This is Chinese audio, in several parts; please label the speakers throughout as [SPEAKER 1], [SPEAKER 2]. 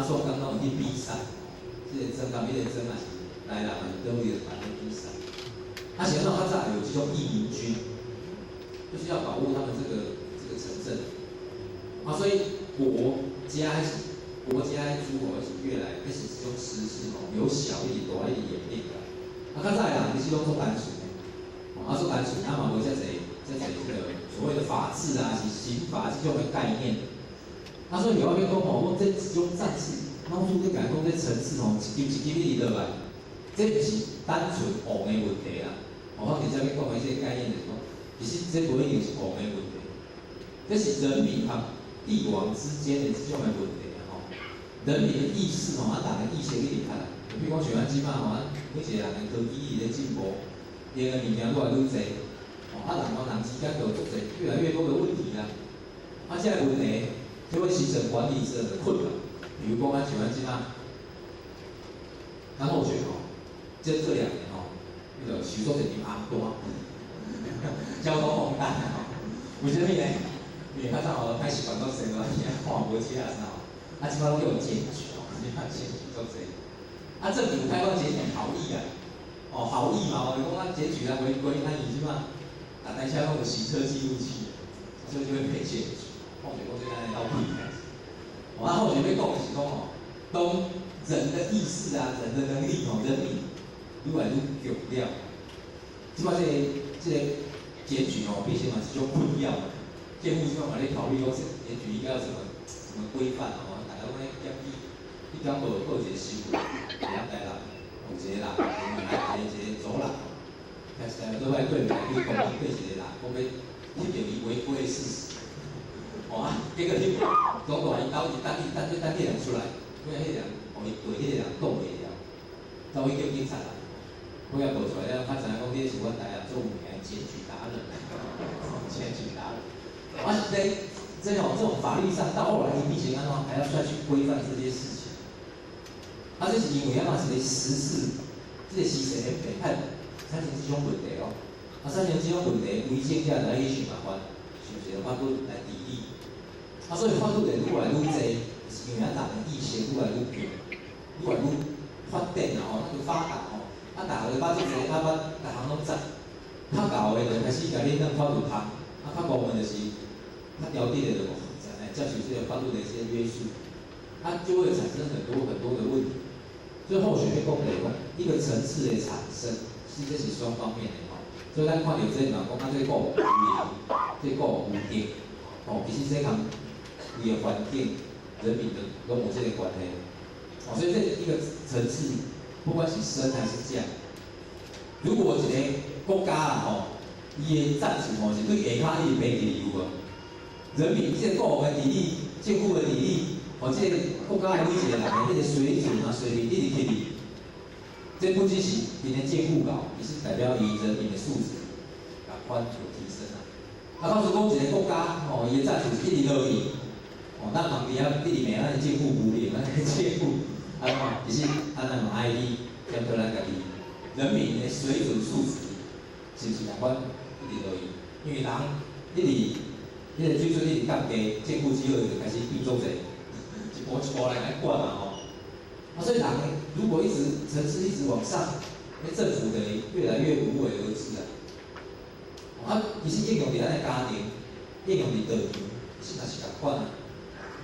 [SPEAKER 1] 马上刚刚有去比赛，这个针甲、迄个针啊是来人啊，都有办比赛。啊，是那较早有这种义民军，就是要保护他们这个城镇。啊，所以国家的诸侯是越来开始这种时势吼，由小一点、大一点演变的。啊，较早的人其实拢做单纯的，啊做单纯，啊嘛无遮侪这个所谓的法治啊，是刑法这种的概念。啊，所以有要讲吼，我这种战士，当初你讲讲这城市吼，一级你落来，这不是单纯王的问题啦。我直接要讲的这个概念就是讲，其实这不一定是王的问题，这是人民和帝王之间的这种的问题啊吼。人民的意识吼，啊，大家意识去看，比如讲像咱即摆吼，每一个人的科技在进步，伊个物件愈来愈侪，哦，啊，人之间就做侪越来越多的问题啦。啊，这个问题就会形成管理者的困扰。比如讲，像咱即摆，咱后学吼，这2年吼，那个许多人就阿多，交通混乱吼，为什么呢？因为较早吼开始管到生活，现在看无其他啥，啊，即摆拢叫检举哦，即摆检举足侪。啊，政府开放检举好意啊，哦，好意嘛，哦，你讲咱检举啊违规，咱伊即摆大台车拢有行车记录器，所以就会被检举。后学讲这咱闹屁开始。啊，后学要讲的是讲哦，当人的意识啊，人的能力哦，人民愈来愈强了，即摆这个检举哦，变成嘛是种困扰。政府即摆嘛咧考虑讲检举应该要怎么规范哦，大家拢咧建议，一点无一个新闻，一两代人，有一个人，一个走人，开始都来对来去攻击对一个人，讲要翕到伊违规的事实，哦啊，结果翕讲大伊兜伊等迄人出来，尾仔迄人，互伊对迄个人讲袂了，走去叫警察来，尾仔报出来了，较知影讲你是阮台南做有名的检举达人，检举达人。而且这种法律上，到后来你必须还要再去规范这些事情。啊，这是因为是个时事，这个时势的变态，产生这种问题哦。啊，产生这种问题，为政者来去想办法，想一个法律来治理。啊，所以法律会愈来愈侪，是因为大家意识愈来愈强，愈来愈发展哦，那个发达哦。啊，大家捌这个，大项拢知，较厚的就开始甲你弄法律通。啊，较高分就是较条件的就接受这个法律的一些约束，它就会产生很多的问题。所以后续会讲的讲，一个层次的产生，是这是双方面的吼。所以咱看到这嘛，讲这个有理，这个有定，哦，其实这项伊的环境、人民的拢有这个关系。哦，所以这一个层次，不管是深还是浅，如果一个国家啊吼。伊的战术吼是对下骹伊袂记留无，人民即个国的治理、政府的治理，或者国家的每一个人的迄个水准啊、水平一直起哩，这不只是今天政府搞，也是代表伊人民的素质甲宽有提升啊。啊，假如讲一个国家吼，伊的战术是一直落去，哦，咱旁边啊一直骂咱的政府无力，咱的政府其实咱嘛爱去检讨咱家己人民的水准素质。是不是台湾一直落去？因为人一直，迄个水准一直降低，政府只好就开始变做者，一步来管嘛吼。啊，所以人如果一直层次一直往上，那政府的越来越无为而治啊。啊，其实应用伫咱的家庭，应用伫道场，是也是共款啊。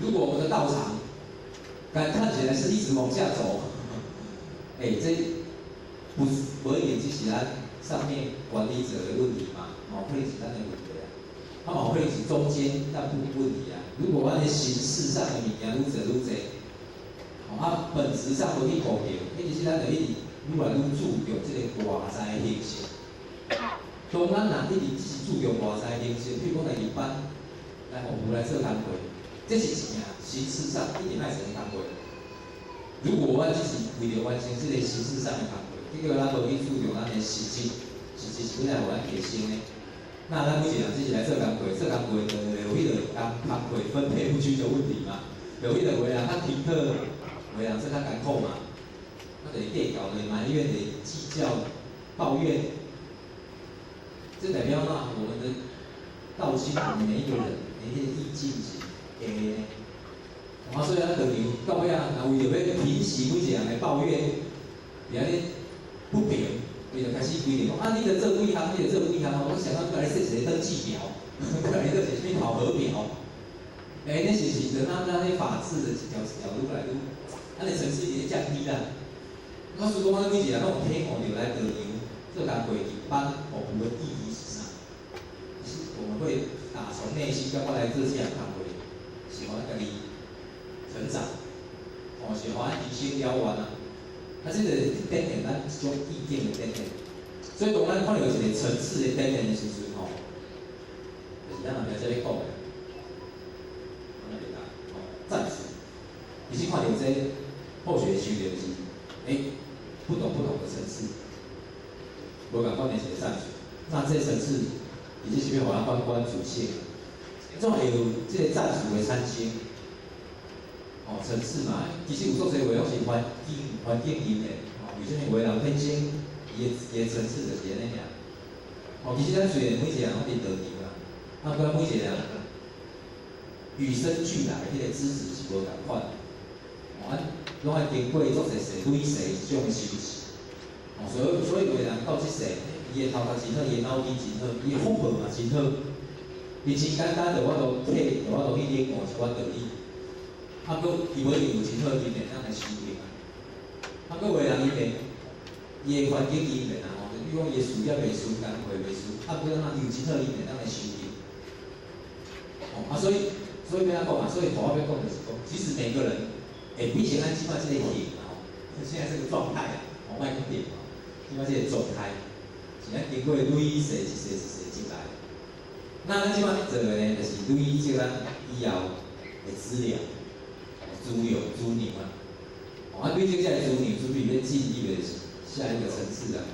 [SPEAKER 1] 如果我们的道场，看起来是一直往下走，这不一定只是咱。上面管理者的问题嘛，可能是咱的问题啊，可能是中间那部分问题啊。如果咱的形式上的物件愈做愈侪，本质上无去改变，其实咱就一直愈来愈注重这个外在的形式。当咱人一直只注重外在的形式，譬如讲来一般来服务来做工作，这是一件形式上一定爱做的工作。如果我只是为了完成这个形式上的工作，结果咱无去注重咱的实质是本来互咱提升的。那咱每一个人只是来做工课，就有迄个工课分配不均的问题嘛，有迄个有的人较听课，有的人说较艰苦嘛，就是计较的埋怨的计较抱怨，这代表嘛我们的道心，每一个人的意境是所以咱道场到尾啊，若为着要平息每一个人的抱怨，而安尼不平，伊就开始规定讲啊，你着做几项，你着做几项哦，我想要过来设一个登记表，过来做一个考核表。那是咱法治的一条愈来愈，咱的层次已经降低啦。我是讲，咱每一个人拢有体悟着来道场做工课一般服务的意义是啥？是我们会打从内心跟我来做这项工课，是互咱家己成长，是互咱提升了完啊。啊，这个展现咱一种意见的展现。所以当咱看到一个层次的展现的时阵吼，就是咱后壁才咧讲的。赞许，你去看到这后学习的是，不同的层次，无共款的一个赞许。那这层次，伊即是要互咱反主性，怎会有这个赞许的产生？层次嘛，其实有足侪话拢是环境因的，为什么有个人天生伊的层次就是安尼尔？其实咱虽然每一个人拢伫道场啦，不过每一个人。与生俱来的迄个资质是无共款，拢爱经过足侪世累世这种修持，所以有个人到即世，伊的头壳真好，伊的脑筋真好，伊的风格嘛真好，伊真简单，我都去领悟一寡道理，佮伊无有真好的经验，咱来修行啊。佮有个人伊的环境因缘啊，比如讲伊的事业袂顺，工课袂顺，佮咱有真好的因缘，咱来修行。所以要安讲嘛，所以我要讲的是讲，其实每个人，比起咱即摆这个型现在这个状态啊，卖讲点即摆这个状态，是咱经过累世一世进来。那咱即摆做的呢，就是累积咱以后的资粮、资粮啊。累积这个资粮，准备要进入的下一个层次啊，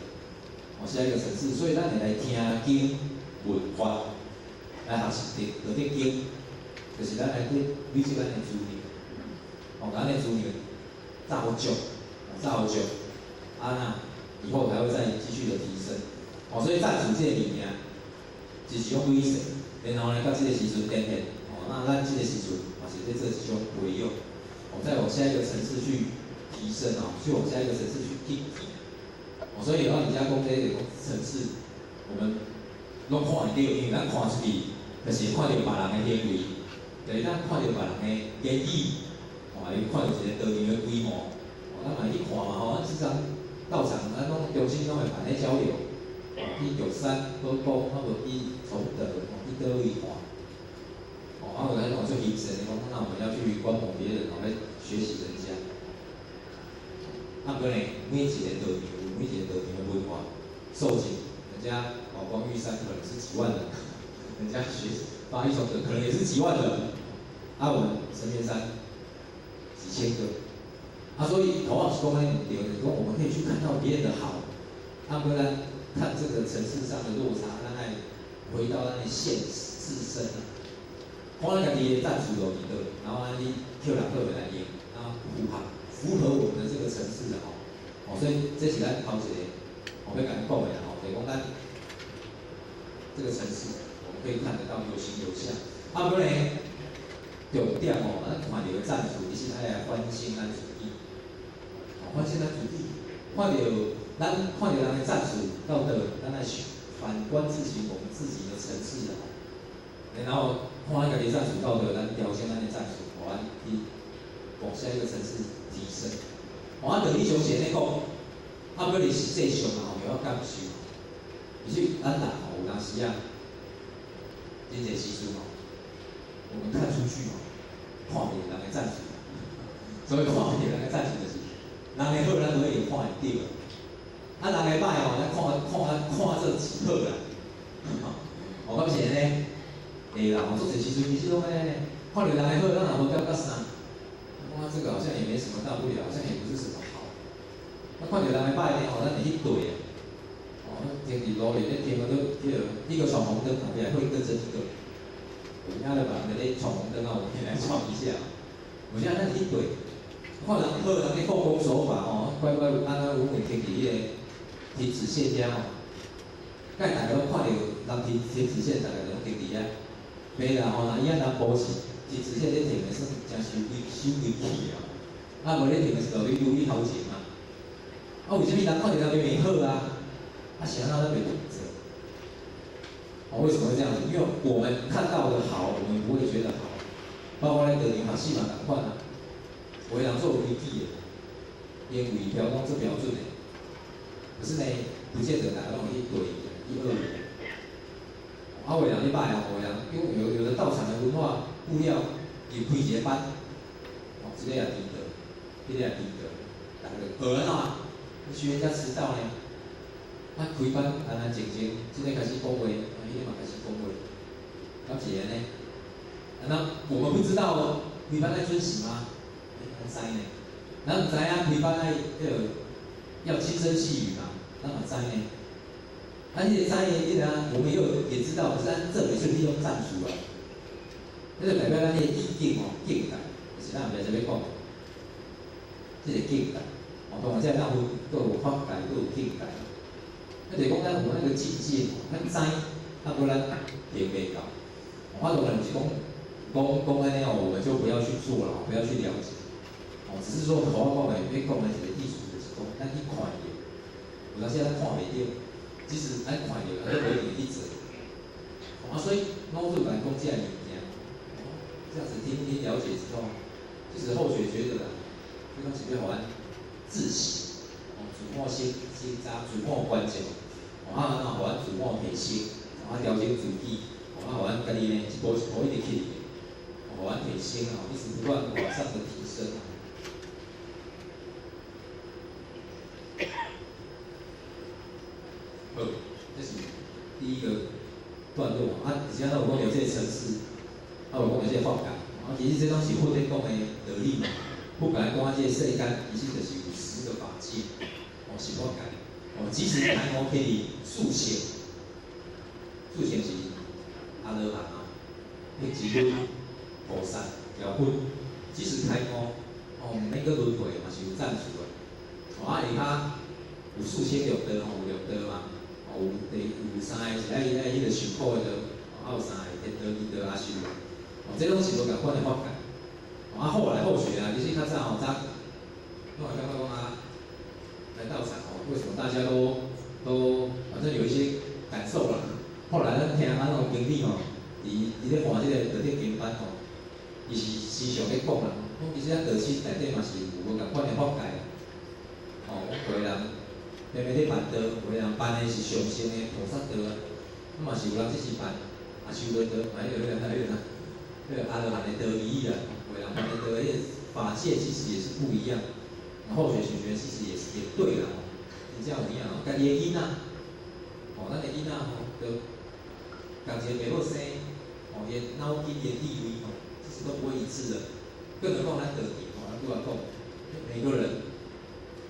[SPEAKER 1] 下一个层次。所以咱会来听经闻法，来学习道德经。就是咱来去累积咱的资源，咱的资源造就，以后还会再继续的提升，所以赞许这个物件，就是种累世，然后呢，到这个时阵展现，那咱这个时阵也是在做一种回用，再往下一个层次去提升去往下一个层次去进步，所以人家讲这个层次，我们拢看会到，因为咱看出去，就是看到别人的行为。就是咱看到别人的言语，伊看到一个道场的规模，咱嘛去看嘛咱时常到场，咱拢中心拢会办咧交流，去玉山、高高，无去崇德，去倒位看，有咱做评审，讲那我们要去观摩别人，来学习人家。不呢，每一个道场有每一个道场的文化受景，人家宝光玉山可能是几万人，人家发一首歌可能也是几万人。我们神仙山几千个，所以头往是讲呢，有人说我们可以去看到别人的好，不然看这个层次上的落差，咱来回到咱的现实自身看咱家己的赞许有几个，然后咱去跳两个来演，然后符合我们的这个层次的所以这是咱头一个，要甲你讲的就是讲咱这个层次，我们可以看得到有形有相，不然。重点咱看到的赞许，其实爱来反省咱自己，反省咱自己，看到人的赞许到倒，咱来反观自己我们自己的层次然后看咱家己赞许到倒，咱调整咱的赞许，互咱去往下一个层次提升。道理上是安尼讲，过你实际上就要感受，其实咱人有当时真侪时阵我们看出去看别人的赞许，所以看别人的赞许就是，人的好咱可以看会到，人的歹咱看做好啦。敢是安尼？会啦，做侪时阵其实拢安尼，看到人的好，咱也无感觉啥，这个好像也没什么大不了，好像也不是什么好。看到人的歹呢，咱会去对天气路里咧天都一个闯红灯，后面会跟着一个。有影就把人咧闯红灯我们也来闯一下。有影咱去对，看人好，人咧奉公守法乖乖安安稳稳停伫迄个停止线遮大家拢看到人停止线，大家拢停伫遐。袂啦人保持停止线咧停的算真收规矩啊，无咧停的时候，你留意头前嘛。啊，为什么人看到人明明好啊？啊，是安怎咱袂选择？哦，为什么会这样子？因为我们看到的好，我们不会觉得好。包括咱得名学死嘛，同款啊。有的人做有规矩的，因为标讲做标准的，可是呢，不见得大家拢去对去恶意。啊，有的人咧歹啊，有的人因为有的道场的文化布料，伊开一个班，哦，这个也值得，这个也值得。大家学人啊，你学人家迟到呢，啊开班安安静静，这个开始讲话，啊，迄个嘛开始讲话，了解呢？那我们不知道开班在遵行吗？唔知呢，咱唔知啊，开班要轻声细语嘛，咱嘛知呢。啊，你个知的，我们也知道，咱这里是利用战术啊，那就代表咱个意境哦，境界，就是咱袂使要讲，这个境界，哦，当然这咱有都有法界，都有境界。那就是讲咱有那个境界，咱知，啊，无咱也袂到。我当然是讲安尼哦，我们就不要去做了，不要去了解。哦，只是说我讲的，要讲的一个意思就是讲，咱去看到，有当时咱看袂到，即使咱看到，咱都袂去做。啊，所以老师来讲这样物件，这样子听了解之后，其实后学觉得啦，这东西要互咱自省，哦，自我先查，自我关照，哦，啊，互咱自我提升，啊，调整自己，哦，啊，互咱家己呢一步一步一直去，互咱提升啊，一直不断往上的提升啊。好，这是第一个段落啊。而且咱有讲有这个层次，啊有讲有这个法界，啊其实这拢是佛在讲的道理嘛。不管讲啊，这个世间其实就是有10个法界，哦是法界，哦即使开悟可以速成，速成是阿罗汉啊，迄一尊菩萨了分，即使开悟，哦毋免搁轮回嘛是有赞助的，哦啊下骹有4千六道，吼有六道嘛。有3个是迄个受苦的道，啊有3个天道、地道、阿修，哦，这拢是无共款的法界。啊后来后学啊，其实较早拢会感觉讲啊，来道场哦，为什么大家都反正有一些感受啦。后来咱听咱种经理哦，伊咧看这个道德经班哦，伊是时常咧讲啦，讲其实咱道心内底嘛是有无共款的法界。哦，有个人。偏偏咧办道，有个人办的是上乘的菩萨道啊，嘛是有人只是办阿修罗道，嘛迄个阿罗汉的道义啊，有个人办的道，迄个法界其实也是不一样。后学其实也对啦，你这样有影哦，家己的囡仔，哦，咱的囡仔吼，就共一个爸母生，哦，伊脑筋伊地位吼，其实都不会一致的。更何况咱道义吼，咱拄仔讲，每个人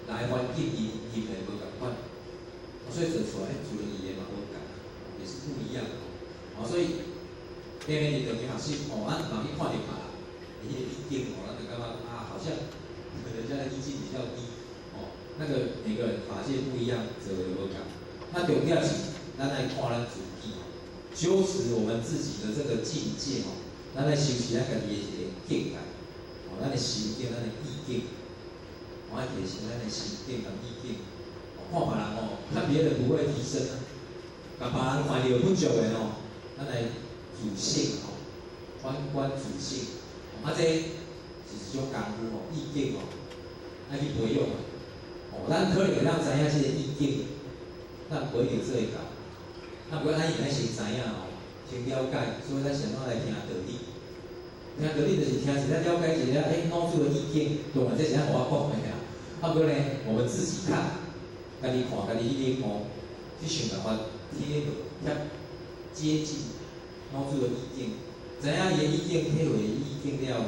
[SPEAKER 1] 来环境因的无共款，所以做出来主人语言嘛无共，也是不一样的。哦，所以偏偏你就去学习，哦，咱人去看着嘛，伊个意境哦，咱就感觉啊，好像人家的意境比较低，哦，那个每个人法界不一样，则有无共。那重要是咱来看咱自己哦，修持我们自己的这个境界哦，咱来修持咱家己的一个境界，哦，咱的心境，咱的意境。我爱提升咱的心境跟意境，看别人哦，看别人不会提升啊，甲别人看到不足的哦，咱来自省哦，反观自省，啊这是一种功夫哦，意境哦，爱去培养啊，哦，咱可能会当知影这个意境，咱不一定做会到，啊不过咱应该先知影哦，先了解，所以咱想要来听道理。听道理就是听一下了解一下，脑子的意境，当然这是咱互我讲的啊。啊，过呢，我们自己看，家己看，家己去领悟，去想办法贴合、接近脑子的意境，知影伊的意境，体会意境了，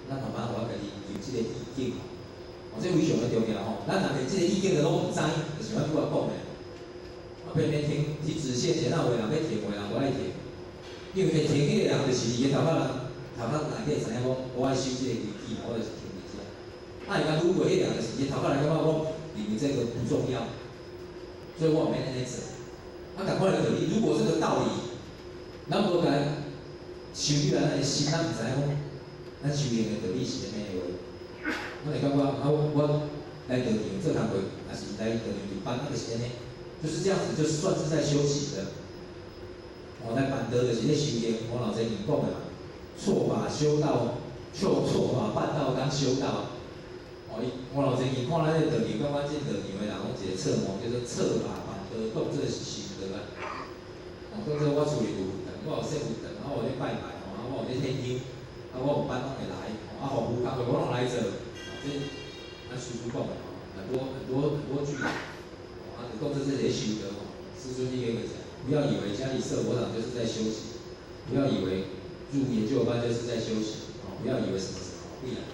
[SPEAKER 1] 咱慢慢我家己有这个意境哦，这非常的重要吼。咱若连这个意境都拢唔知，就是我拄仔讲的，我偏偏听去直线前那有人要听，有人无爱听，因为会听迄个人就是伊个头壳内底知影讲，我爱修这个规矩，我就是听。啊，伊讲如果迄两个时间头壳来感觉我认为这个不重要，所以我没安尼做。啊，共款的道理，如果这个道理，咱无甲修起来，咱的心咱唔知影讲，咱修行的道理是安尼个话，我会感觉我来道场做工课，还是来道场上班，就是安尼，就是这样子，就算是在修行的。来办道就是咧修行，我老先生讲的嘛，错法修道，错法办道当修道。我老先生看咱这道场，感觉这道场的人讲一个册模，叫做策法办道，当做是修道啊。当做我厝里有佛堂，我有设佛堂，我有咧拜拜，我有咧献香，我有班拢会来，服务工作我拢来做。这师傅讲的很多句，就讲这是咧修道师尊一个讲。不要以为家里设佛堂就是在修行，不要以为入研究班就是在修行，不要以为什么什么不然。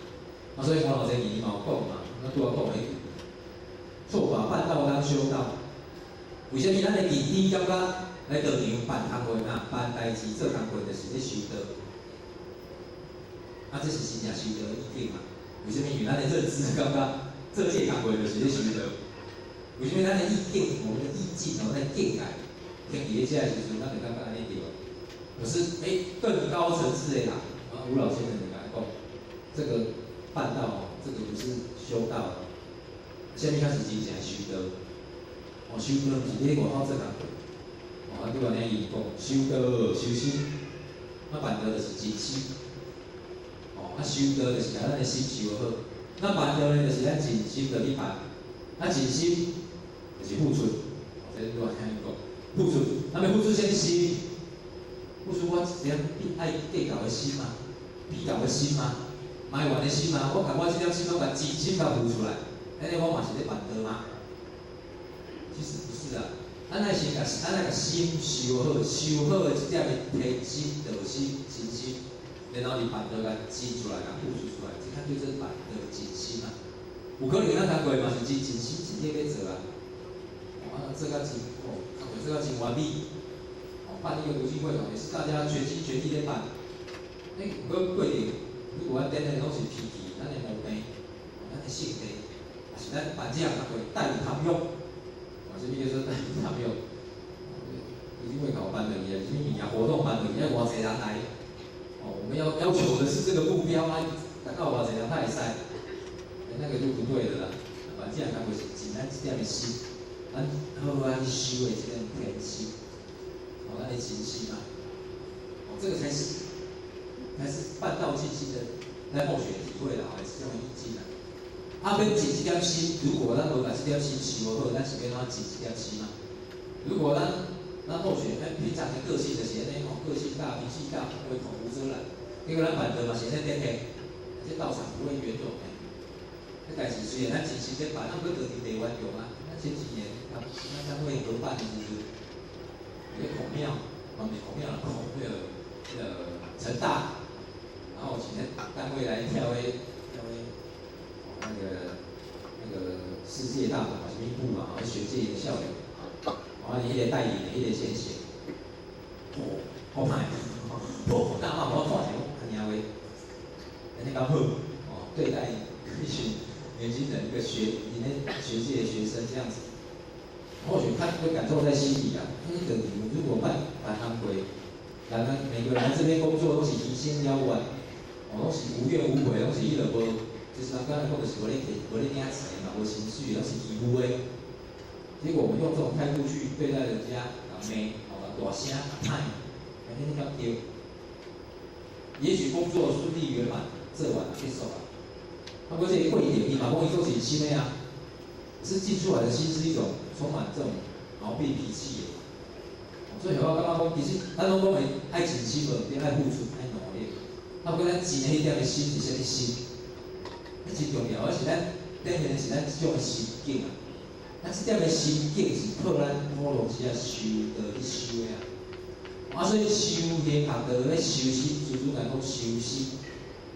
[SPEAKER 1] 所以我老先生伊嘛有讲嘛，那拄仔讲迄句，错法办道当修道。为什么咱的弟弟感觉来道场办工课呐，办代志做工课就是咧修道？这是真正修道的意境嘛？为什么？因为咱的认知感觉做这工课就是咧修道？为什么咱的意境，我们的意境咱境界？跟底下的时阵，咱就感觉安尼对。可是，更高层次的人，吴老先生就讲，这个办道这个不是修道，下面开始真正修道。修道不是咧外口做工课，拄安尼伊讲，修道修心，办道就是真心。修道就是把咱的心修好，办道呢就是咱真心着去办，真心就是付出。这拄安尼讲。付出，要付出什么心？付出我一点爱计较的心嘛，比较的心嘛，埋怨的心嘛。我把我这点心拢把真心甲付出来，安尼我嘛是咧办道嘛。其实不是啊，咱爱先把心修好，修好的这点的提心、道心、真心，然后你办道甲真出来，甲付出出来，这才叫做办道真心啊。有可能咱工课嘛是真心真意要做啊，做甲真这个真完美，办一个读书会也是大家全心全意在办。不过过程，如果咱等的拢是脾气，咱的毛病，咱的性格，也是咱办这样工课带有tham用，什么叫做带有tham用？读书会搞办的也，什么营养活动办的也要偌济人来，我们要求的是这个目标啊，大概偌济人他会使，那个就不对了啦。办这样工课是尽咱这点的心。咱好好去修的这种天心，咱的真心嘛，这个才是办道尽心的，在梦学体会的这种意境啊。要尽这点心，如果咱无把这点心修好，咱是要怎尽这点心嘛？如果咱梦学平常的个性就是安尼个性大、脾气大，会口无遮拦，结果咱办道嘛是安尼点点，这道场不会圆融的。这代志虽然咱真心在办，咱不道场袂圆融啊。前几年，单位合办的就是一个孔庙，孔庙的孔那个成大，然后请单位来跳那个世界大法什么部嘛，学界的校友，你迄个带领的迄个先生，好歹，那我看起来安尼话，安尼刚好，对待一群。年轻人一个你们学界的学生这样子，或许他会感受在心里啊。如果办工课，人每个人来这边工作都是提心吊胆，都是无怨无悔，都是伊就无，就是咱刚才讲的是无咧领钱嘛，无情绪，都是义务的。结果我们用这种态度去对待人家，骂，大声喊，安尼要丢。也许工作顺利圆满，做完结束了。过这个会点，伊嘛讲伊做真心的啊，可是寄出来的心是一种充满这种毛病脾气的。所以我感觉讲，其实咱拢讲的爱真心无，爱付出，爱努力。不过咱钱的迄点的心是啥物心？迄真重要，而是咱顶面是咱这种心境啊。咱这点的心境是靠咱普罗之啊修道去修的啊。所以修行学道咧修心，主来讲修心。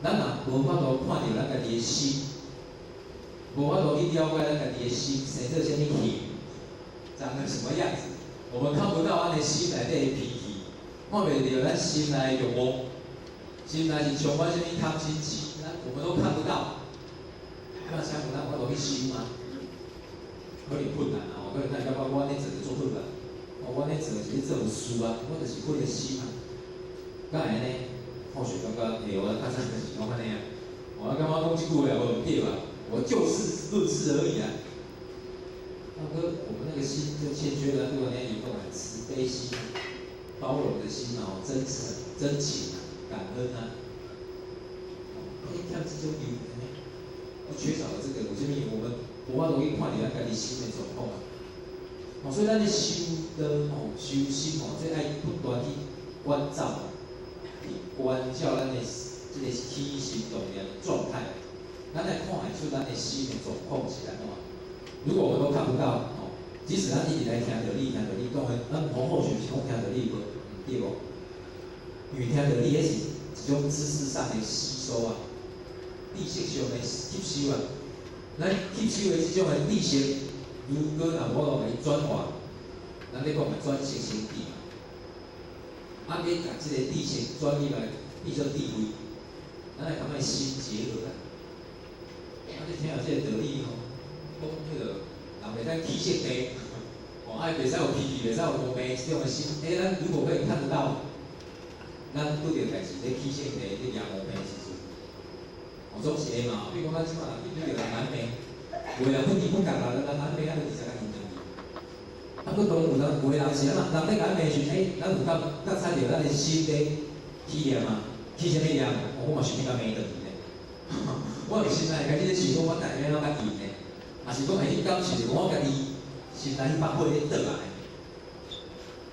[SPEAKER 1] 咱若无法度看到咱家己的心，无法度去了解咱家己的心生做啥物气，长成什么样子，我们看不到咱的心内底的脾气，看袂到咱心内的欲望，心内是充满啥物贪心气，我们都看不到。那想有咱法度去修吗？可能困难啊！可能咱感觉我安尼做就做好啦，我安尼做就是做有事啊，我就是我的心啊，敢会呢？或许感觉会，我较早就是讲安尼啊，我感觉讲即句话也无对啊。我就事论事而已啊。大哥，我们那个心就欠缺了对我那一种慈悲心、包容的心哦，真诚、真情、感恩啊。看这种有，缺少了这个，有啥物我们无法度去看到咱家己心的状况啊。所以咱咧修道修心这爱不断去关照，去关照咱的这个起心动念的状态，咱来看得出咱的心的状况是安怎。如果我们都看不到即使咱一直来听到你，当然咱或许是讲听到你对无？因为听到你，迄是一种知识上的吸收啊，知识上的吸收啊。咱吸收的这种的知识，如果若无来转化，咱咧讲的转识成智嘛。啊，你甲这个知识转起来变做智慧，咱来甲咱的心结合啊。啊，你听到这个道理讲迄个。人袂使起色地，袂使有脾气，袂使有毛病，这种的心，咱如果可以看得到，咱拄着代志咧起色地，咧惹毛病的时阵，总是会嘛。比如讲，咱即摆人遇到人难病，有人不共啦，人难病，咱就直接甲认定去。啊，佫当有人有人是人咧难病时，咱有觉察着咱的心咧起念嘛，起啥物念？我嘛想要甲病倒去咧。我有心内家己咧想讲，我家己要怎甲医呢？也是讲会去感受，我家己心内去发挥咧倒来。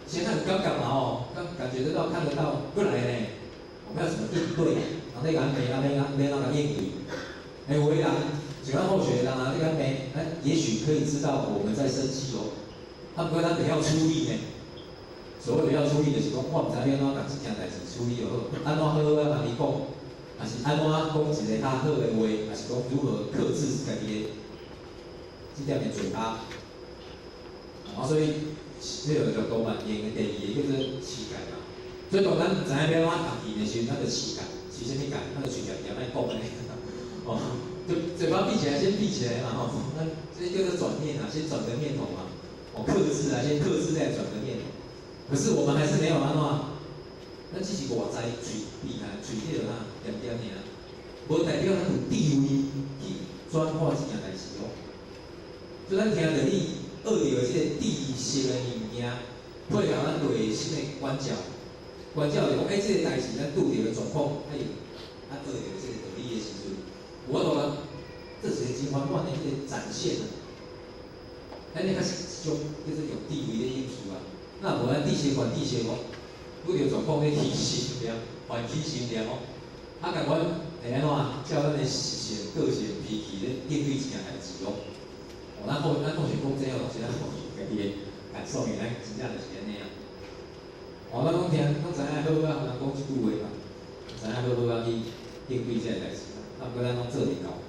[SPEAKER 1] 现在有感觉嘛感觉得到、看得到，过来呢，我们要怎么应对？人咧讲病，要怎甲应对？有的人像咱后学的人啊，咧讲病，也许可以知道我们在生气不过咱得要处理呢。所谓的要处理，就是讲我毋知要怎甲这件代志处理就好，安怎好甲你讲，还是安怎讲一个较好的话，还是讲如何克制家己的。这点的嘴巴，所以这个就多嘛，用的第二个叫做气感嘛。所以当咱知影要怎学语的时候，咱就气感，是啥物感？咱就嘴角点来讲咧，就嘴巴闭起来，先闭起来嘛那这叫做转念啊，先转个念头嘛。克制啊，先克制再转个念头。可是我们还是没有安怎？咱只是外在嘴闭啊，嘴迄落点点尔，无代表咱有智慧去转化这件代志所以咱听着你学着即个知识的物件，配合咱内心的关照，关照就讲，即个代志咱拄着的状况，学着即个道理的时阵，有法度啊，这是个真圆满的迄个展现啊。咱咧较是一种叫做有智慧的因素啊。那无咱知识还知识拄着状况咧起心念，还起心念甲阮会安怎照咱的习性、个性、脾气咧应对一件代志咱或许讲这个东西，咱或许家己的感受，原来真正就是安尼啊。咱讲听，咱知影好好啊，人讲一句话嘛，知影好好啊去应对这个代志。不过咱拢做袂到，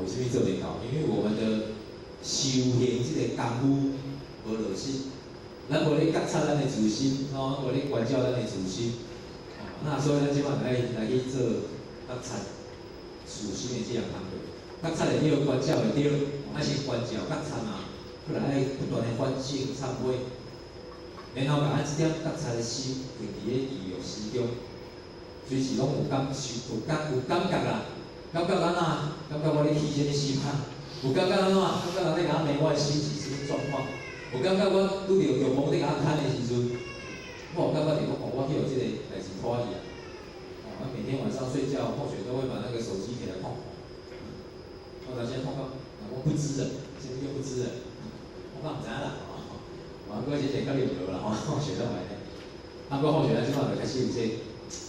[SPEAKER 1] 为什么做袂到？因为我们的修行这个功夫无落实，咱无咧觉察咱的自心，无咧关照咱的自心。那所以咱即摆来去做觉察自心的这样工作。觉察会对，关照会对，爱先关照、觉察嘛，过来爱不断的反省、忏悔，然后把咱这点觉察的心定伫咧意乐心中，随时拢有感觉啦，感觉安怎？感觉我咧起啥物心啊？有感觉安怎？感觉人咧甲我问我的心是啥物状况？有感觉我拄着欲望咧甲我牵的时阵，我有感觉着讲，我去互即个代志拖去啊！每天晚上睡觉，或许都会把那个手机给它碰。我先碰到，我不知人，现在又不知人，我讲唔知啦，我这些较了了啦，学到来咧。过后学咱即摆就开始有这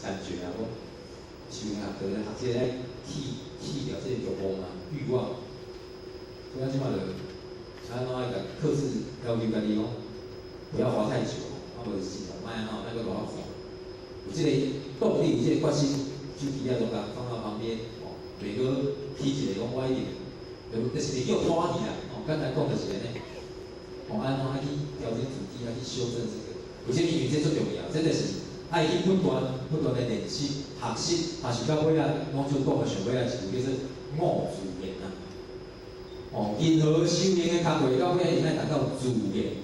[SPEAKER 1] 感觉啊，我修行学着学这爱去掉这欲望啊、欲望，所以咱即摆就安怎爱甲克制，要求家己讲，不要花太久，无就是尽量莫安怎，那个偌看。有这个动力，有这个决心，手机啊都甲放到旁边，袂搁起一个讲我一定，就是袂叫拖去啦。刚才讲就是安尼，安怎去调整自己，去修正这个。有些因为这最重要，真的是爱去不断的练习、学习到尾啊，拢就讲个上尾啊，一句叫做悟自然啊。任何修行的工作到尾一定爱达到自然。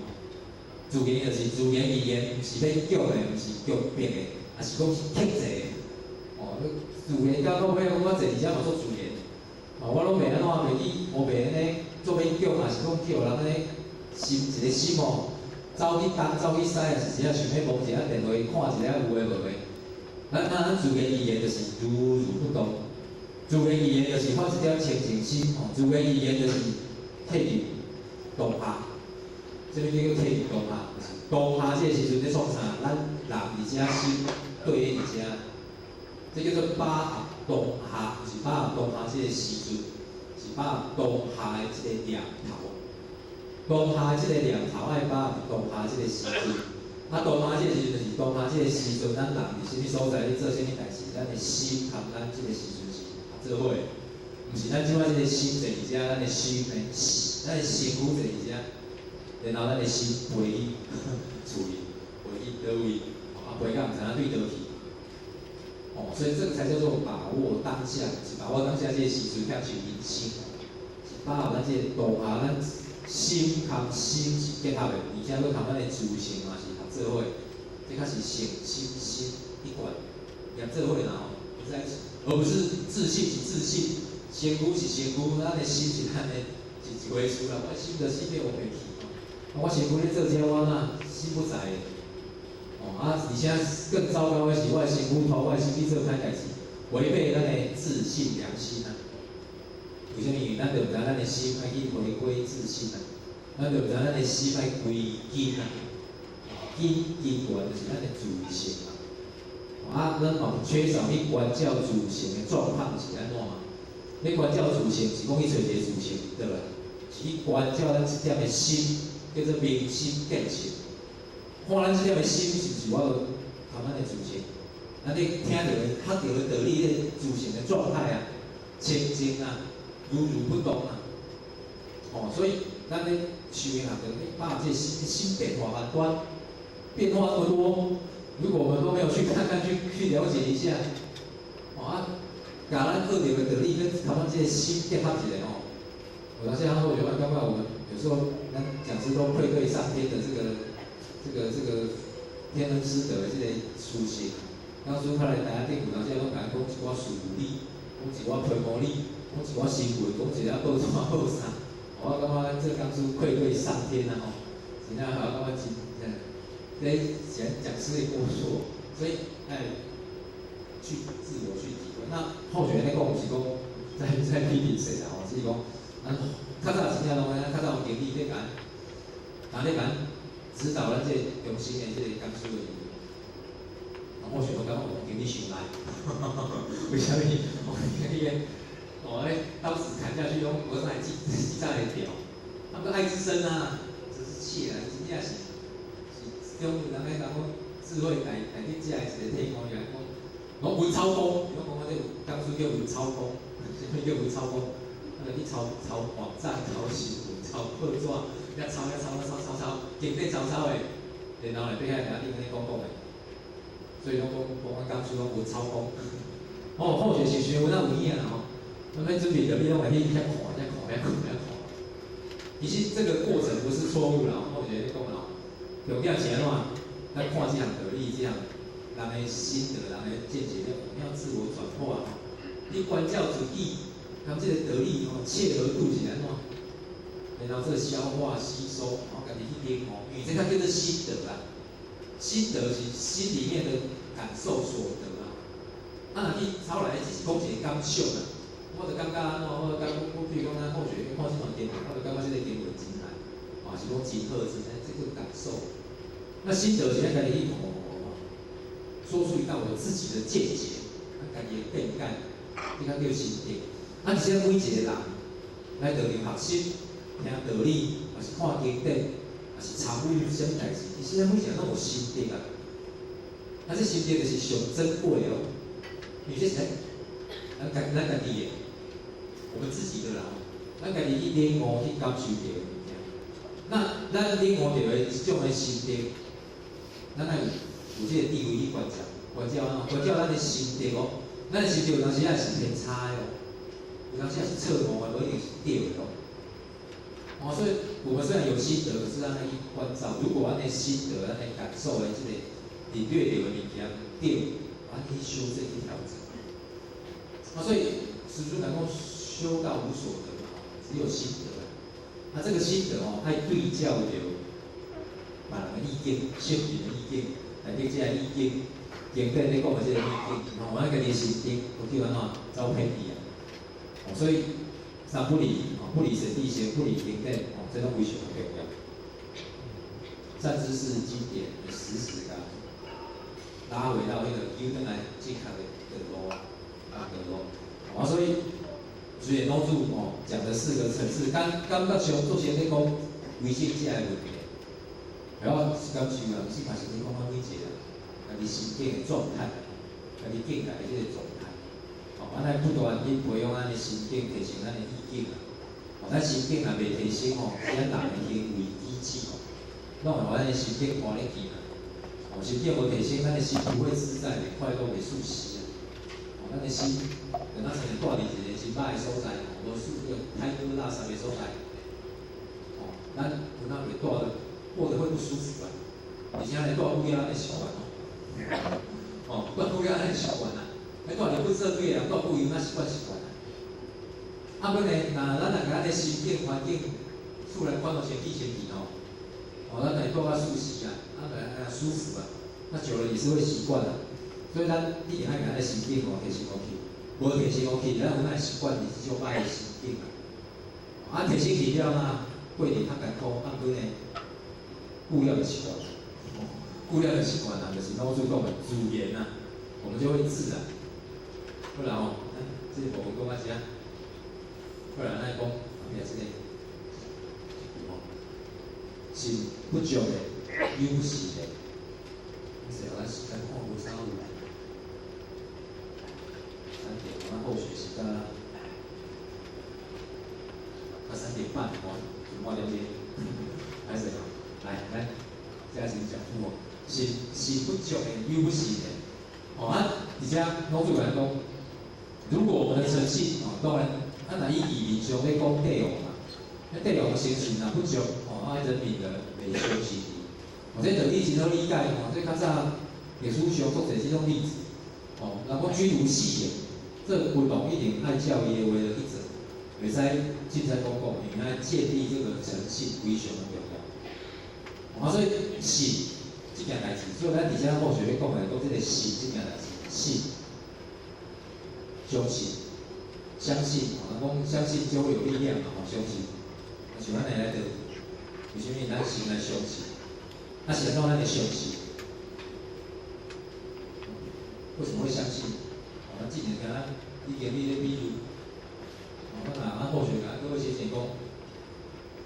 [SPEAKER 1] 自然就是自然语言，毋是要叫的，毋是叫别的，也是讲是克制的。自然到尾我坐伫遮嘛做自然。我拢袂安怎袂去，无袂安尼做勉强，也是讲叫人咧心一个心哦，走去东走去西，也是只想要摸一下电话，看一下有诶无诶。咱自然语言就是如如不动，自然语言就是发一点清净心哦，自然语言就是退入当下。什么叫做退入当下？当下这个时阵咧创啥？咱人伫遮心对伫遮，这叫做把握当下，是把握当下这个时阵，是把握当下的这个念头。当下这个念头爱把握当下这个时阵，当下这个时阵就是当下这个时阵，咱人伫什么所在咧做什么代志，咱的心和咱这个时阵是合做伙，毋是咱即摆这个心坐伫遮，咱的心的，咱的身躯坐伫遮。然后咱的心飞去厝里，飞去倒位，飞到毋知影对倒去。所以这个才叫做把握当下，是把握当下这个时阵，享受人生，是把握咱这个当下，咱心和心是结合的，而且佫同咱的自性嘛是合做伙，这较是心心一贯，合做伙啦而不是自信是自信，身躯是身躯，咱的心是咱的，是一回事啦。我心着死要袂去。我身躯咧做这我哪心不在的，而且更糟糕的是，我的身躯头，我的身体做歹代志，违背咱的自信良心啊！为什么？因为咱着毋知咱的心爱去回归自信啊，咱着毋知咱的心爱归根啊，根源就是咱的自性啊。咱嘛缺少去关照自性的状况是安怎嘛？你关照自性是讲去找一个自性，对啦，是去关照咱一点的心。叫做明心见性，看咱即点的心是不是我同咱的自性，咱你听到的、学到的道理，迄自性的状态啊，清净啊，如如不动啊。所以咱咧修行啊，就把这心变化万端，变化那么多，如果我们都没有去看看、去了解一下，甲咱学到的道理跟同咱这个心结合起来我到现在我觉得，刚刚我们有时候咱讲师都愧对上天的这个天恩师德的这个书信。当初他来台湾顶，有当时拢甲讲一寡事理，讲一寡皮毛理，讲一寡新闻，讲一寡报纸报啥。我感觉咱这当初愧对上天啊真正我感觉这讲师的过错，所以去自我去体会。那后学咧讲是讲在批评谁啊？是讲。较早真正拢较早有经历咧甲咧指导咱这用心的这个讲师的，我想我感觉我经历伤难，为什么？我经历刀子砍下去，拢我还记在会掉，他们爱之深啊，真是气啊！真正是中人咧讲智慧带你遮的一个体悟，讲文超公，讲这讲师叫文超公，什么叫文超公？去抄网站、抄新闻、抄报纸，遐抄，经典抄的，然后咧，底下甲你安尼讲的，所以讲讲师讲文抄公，后学是学文有影啦咱们准备着你拢来去遐看。其实这个过程不是错误啦，后学你讲啦，重点是安怎？咱看这项道理，这项人的心得、人的见解，要自我转化，你关照自己。他这个得力切合度是安怎？然后这个消化吸收，家己去领因为这个叫做心得啦。心得是心里面的感受所得啊。若去抄来只是讲一个感受啦，我就感觉安怎？我比如讲咱后学看这段经文，我就感觉这个经文真难，是讲真好真这个感受。那心得是家己去说出一道我自己的见解，家己的变感，这个叫心得。而且每一个人来道场学习、听道理，也是看经典，也是参与什么代志，其实每一个人拢有心得啊。这心得就是上珍贵哦，因为这是咱家己的，我们自己的啦，咱家己去领悟、去感受到的物件。那咱领悟到的一种的心得，咱爱有这个地位去关照咱的心得咱的心得有当时也是偏差的有当时也是侧模的，不一定是对的所以我们虽然有心得，可是咱去关照。如果咱的心得、咱的感受的这个领略到的物件对，咱可以修正去调整。所以师父讲修道无所得，只有心得。那这个心得爱对照着别人的意见、圣人的意见，来对这个意见，经典咧讲的这个意见，我家己心中有叫安怎走偏去啊。所以三不离，不离神地行，不离经典，这拢非常重要。善知识经典，你时时甲拉回到那个由咱来正确的路所以虽然老祖讲的4个层次，感觉上做些咧讲维生这个问题，然后感受人是开始你讲每一个人，家己心境的状态，家己境界的这个状态，咱来不断去培养咱的心境，提升咱的意境咱心境若袂提升咱人的行为举止拢会互咱的心境拖咧去心境无提升，咱的心不会自在，袂快乐，袂舒适咱的心，等咱成日住伫一个真歹的所在，无舒服、太多垃圾的所在，咱有哪袂过得会不舒服而且咧住久了，咱会习惯住久了咱会习惯住着不做对的人，住久以后咱习惯本呢，咱甲咱的心境环境，厝内管到先去咱来住较舒适来舒服久了也是会习惯所以咱一定爱甲咱的心境提升去，无提升去，咱有咱习惯是这种歹的心境提升去了过程较艰苦，过呢固了就习惯，固了就习惯就是老祖讲的自然我们就会自然。不然这个部分讲到这，不然咱讲这个心不足的，忧不喜的。咱时间看无啥有来，咱后学习到3:30就8点钟，开始来，这是讲心不足的，忧不喜的。而且老祖来讲，如果我们的诚信当然，若以义理上咧讲地王地王的诚信不足人民的袂相信。这道理真好理解这较早历史上做者这种例子人讲君无戏言，这运动一定爱照伊的话去做，袂使凊彩讲，因为建立这个诚信非常的重要。所以信这件代志，所以咱而且后学咧讲这个信这件代志，信、相信、相信人讲相信就会有力量相信，像咱来着，为什么咱先来相信？是安怎咱会相信？为什么会相信？之前听以前你咧比如，咱后学各位先生讲，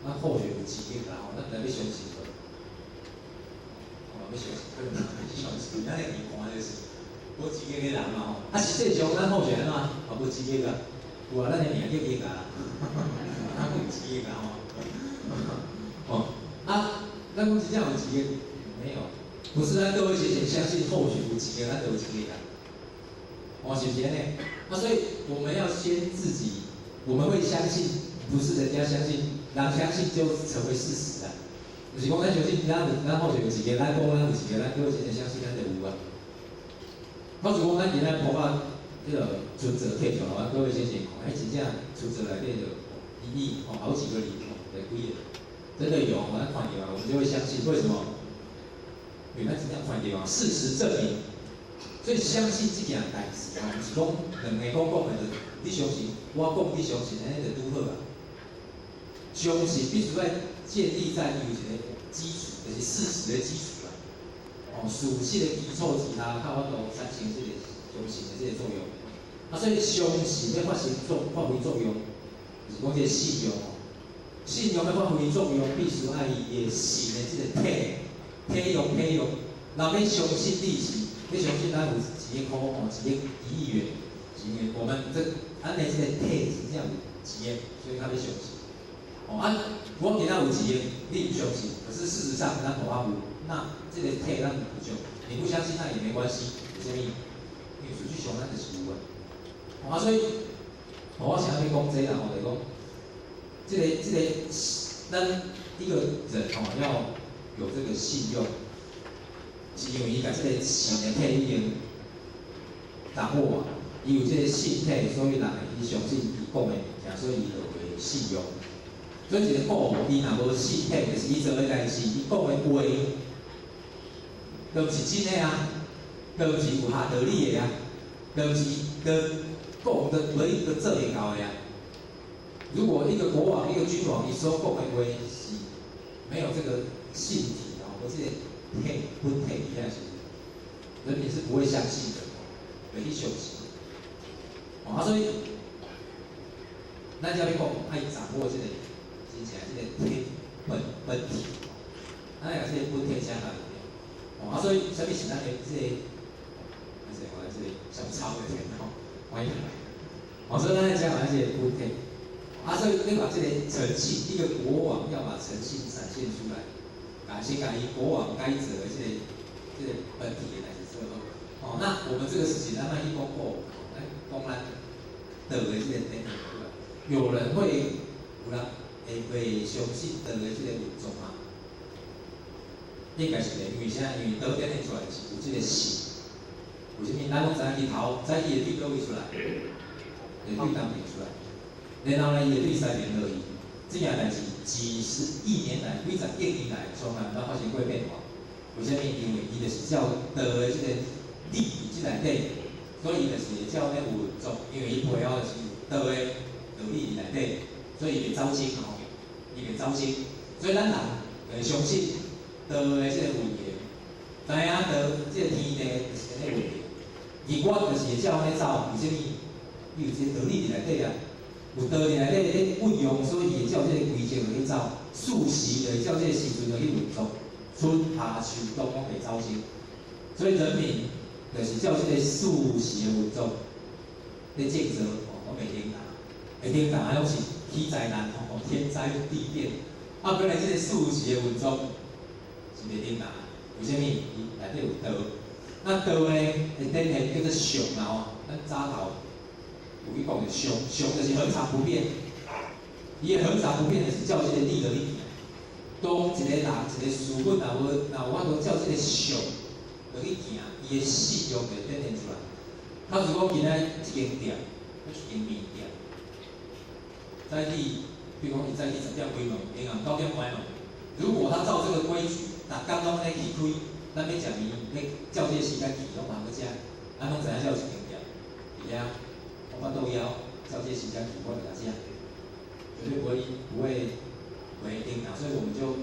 [SPEAKER 1] 咱后学有资格咱来要相信无？要相信，相信，咱咧疑看就是无资格的人实际上咱后学安怎无资格有咱的名叫伊咱有资格咱讲真正有资格没有？不是咱各位先生相信后学有资格，咱就有资格是不是呢？所以我们要先自己，我们会相信，不是人家相信，人相信就成为事实就是讲咱相信咱后学有资格，咱讲咱有资格，咱各位先生相信咱就有好像讲咱今仔普法这个存折贴出来，各位先生看，真正存折内底就1亿好几个零几个。真的有，咱看到我们就会相信。为什么？因为咱真正看到事实证明，所以相信这件代志不是讲两个讲的，你相信，我讲你相信，安尼就拄好相信必须要建立在有一个基础，就是事实的基础事实的基础之下，才有法度产生这个相信的这个作用。所以相信要发挥作用，就是讲这个信用信用要发挥作用，必须爱伊个信的这个体用。人要相信利息，要相信咱有1个块1亿元，我们咱的这个体真正有钱的，所以他要相信。我今仔有钱，你不相信，可是事实上咱无法有，那这个体咱不足，你不相信那也没关系，为什么？因为实际上咱就是有所以我想要讲这个就是讲。这个，咱一个人要有这个信用，是因为伊甲这个信的体已经打破伊有这个信体，所以人会去相信伊讲的物件。所以伊就为信用。所以一个古伊若无信体，就是伊做诶代志，伊讲诶话，都毋是真诶啊，都毋是有下道理诶啊，都毋是讲的唯一个做会到诶啊。如果一个国王、一个君王，伊所讲诶话是没有这个信体啊，或是体本体底下是，人民是不会相信的，袂去相信。所以咱才要讲爱掌握这个真正这个体本体，咱要这个本体才下有。所以啥物是咱的这个，我这个小抄的天欢迎来。所以咱要讲这个本体。所以你把这个诚信，一个国王要把诚信展现出来，先讲以国王该者的这个本体的代志做好。那我们这个事情，咱一公布，公安的这个典礼，有人会有人会相信的这个民众啊，应该是的，因为啥？因为得典礼出来是有这个信，为什么？咱拢知影日头，早起的对倒位出来，对当面出来。然后呢，伊会对3年而已。这件代志几十亿年来、几十亿年来，从来没发生过变化。为什么？因为伊就是照道的这个理即内底，所以伊就是会照咧运作。因为伊背后就是道的道理内底，所以伊袂走精吼，伊袂走精。所以咱人会相信道的这个运行，知影道这个天地就是安尼运行。而我就是会照安尼走，为什么？伊有这个道理内底啊。有道理内底运用，所以会照这个规则去走，四时就会照这个时阵去运作，春夏秋冬拢袂走精，所以人民就是照这个四时的运作，咧建设拢袂颠倒，会颠倒啊，拢是起灾难天灾地变，本来这个四时的运作是袂颠倒，为什么？伊内底有道，那道呢会典型叫做常啊咱早头。有去讲的常就是恒常不变，伊恒常不变就是照这个理的理。当一个人一个事本若有法度照这个常落去行，伊的信用就展现出来。假如讲今仔一间店，一间面店，早起，比如讲伊早起10点开门，银行9点关门。如果他照这个规矩，逐工拢咧去开，咱要食面，要照这个时间去，拢嘛要食，咱拢知影照一间店，伫遐。我都要照这时间去，我给他讲，绝对不会颠倒，所以我们就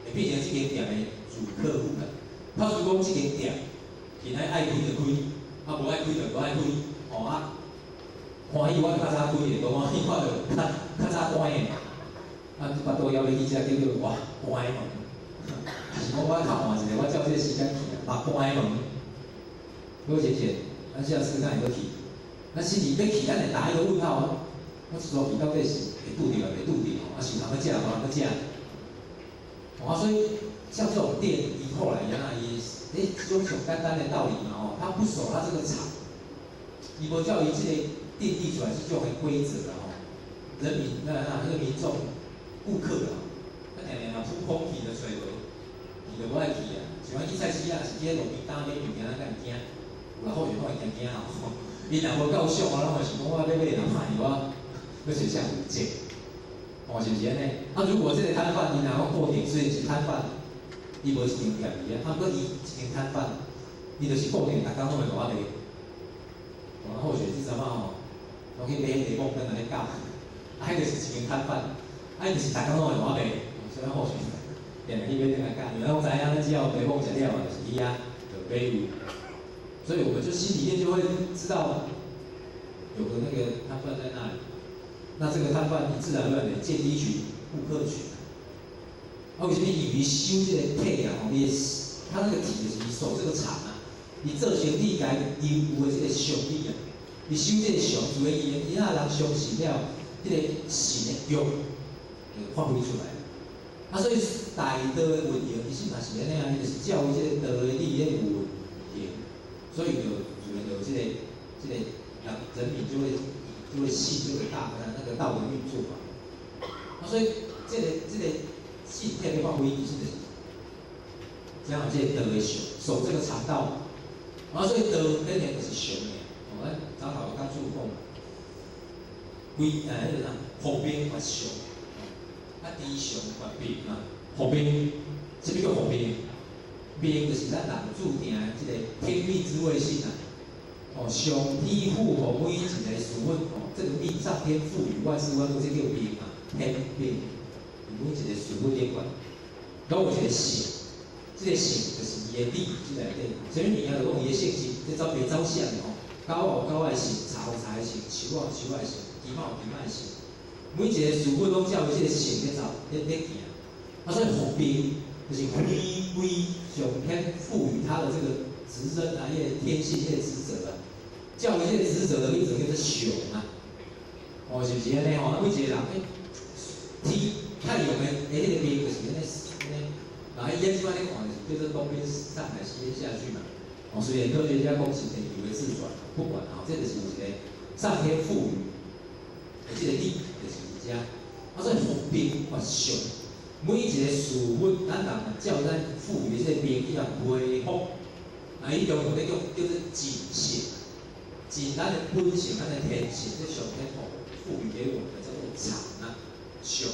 [SPEAKER 1] 会变成这间店的主客户了。他如果这间店今仔爱开就开，无爱开就无爱开，欢喜我就较早开的，无欢喜我就较早关的。巴肚枵要去食，叫做哇关门。是讲我较换一个，我照这个时间去，关门。各位姐姐，咱下次看有去。那心里要去，咱会打一个问号啊！我一路去到底是会拄着袂拄着是通要食，无通要食。所以像这种店，伊后来伊这种上简单的道理嘛他不守他这个场，伊无照伊这个定立出来是这种的规则啦人民那个民众、顾客啦，常常扑空去就找无，去就无爱去啊。像我去菜市啊，是去路边摊买物件，咱敢会惊？有啦，好像我会惊伊若无够俗啊，咱嘛是讲我要买人卖我，要找啥有钱，是毋是安尼？如果这个摊贩伊若讲固定，所以是摊贩，伊无一间店伊不过伊一间摊贩，伊就是固定，逐工拢会甲我卖。好像即阵拢去买地公灯来咧教，迄就是一间摊贩，伊就是逐工拢会甲我卖，所以好像定去买灯来教，因为我知影咱只要地公食了，就是伊就买有。所以我们就心里面就会知道有个那个摊贩在那里，那这个摊贩你自然而然的建立起顾客群。为什么？因为收这个体他那个体就是守这个场你做生意该有的这个常理你收这个常，因为伊人相信了，这个信的用就发挥出来。所以大道的运营其实嘛是安尼伊就是照这个道的理咧运行。所以有这个人民就会信这个那个道的运作嘛。所以这个信体的发挥就是加上这个道的守这个肠道，所以道跟人就是常的。咱早头有讲注讲，迄个啥，服兵发上，啊，敌上发兵啊，服兵，什么叫服兵？兵就是咱人注定的即个天命之谓性啊。哦，上天赋予每一个事物，哦，这个命上天赋予万事万物，这叫命啊，天命。每一个事物顶管，拢有一个性，这个性就是伊的理，即内底。什么物件就讲伊的性质，这走袂走相哦。狗有狗的性，柴有柴的性，树有树的性，猪有猪的性。每一个事物拢照伊这个性咧走，咧行。啊，所以服兵就是每上天赋予他的这个职责啊，迄个天性，迄个职责啊，照伊这个职责的名字叫做上啊。哦，是不是安尼吼？每一个人天太阳的迄个兵就是安尼，然后伊即摆咧看就是叫做东边上来西边下去嘛。哦，虽然科学家讲是地球的自转，不管啊，这就是有一个上天赋予的这个力，就是而家。啊，所以服兵发上，每一个事物，咱人照咱赋予的这个兵以啊恢复，啊，伊中国咧叫做尽性，尽咱的本性，咱的天性，这上天赋予给我们的叫做常啊，上。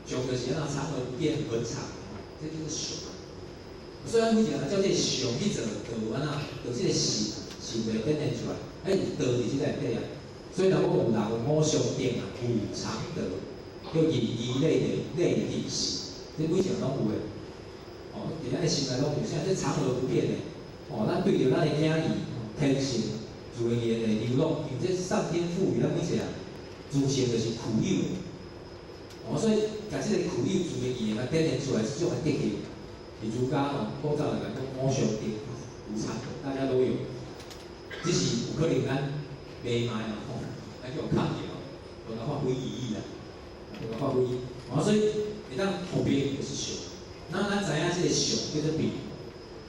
[SPEAKER 1] 上就是那长而不变，恒长，这就是上啊。所以咱每一个人照这上去做，就安那，就这个性袂展现出来，道伫即个内底啊。所以若讲有人五常定啊，有常德，叫仁义礼智信，这每一个人拢有诶。哦，伫咱诶心内拢有，啥这长而不变诶。哦，咱对着咱诶囝儿天性自然而然流露，因为这上天赋予咱每一个人，自性就是苦有。哦，所以甲即个苦有自然而然展现出来，即种诶德行。儒家哦，古早来讲五常定，有常德，大家都有。只是有可能咱袂卖嘛吼，咱叫抗着，无甲发挥意义啦，无甲发挥。哦，所以会当服兵就是上。那咱知影即个上叫做兵，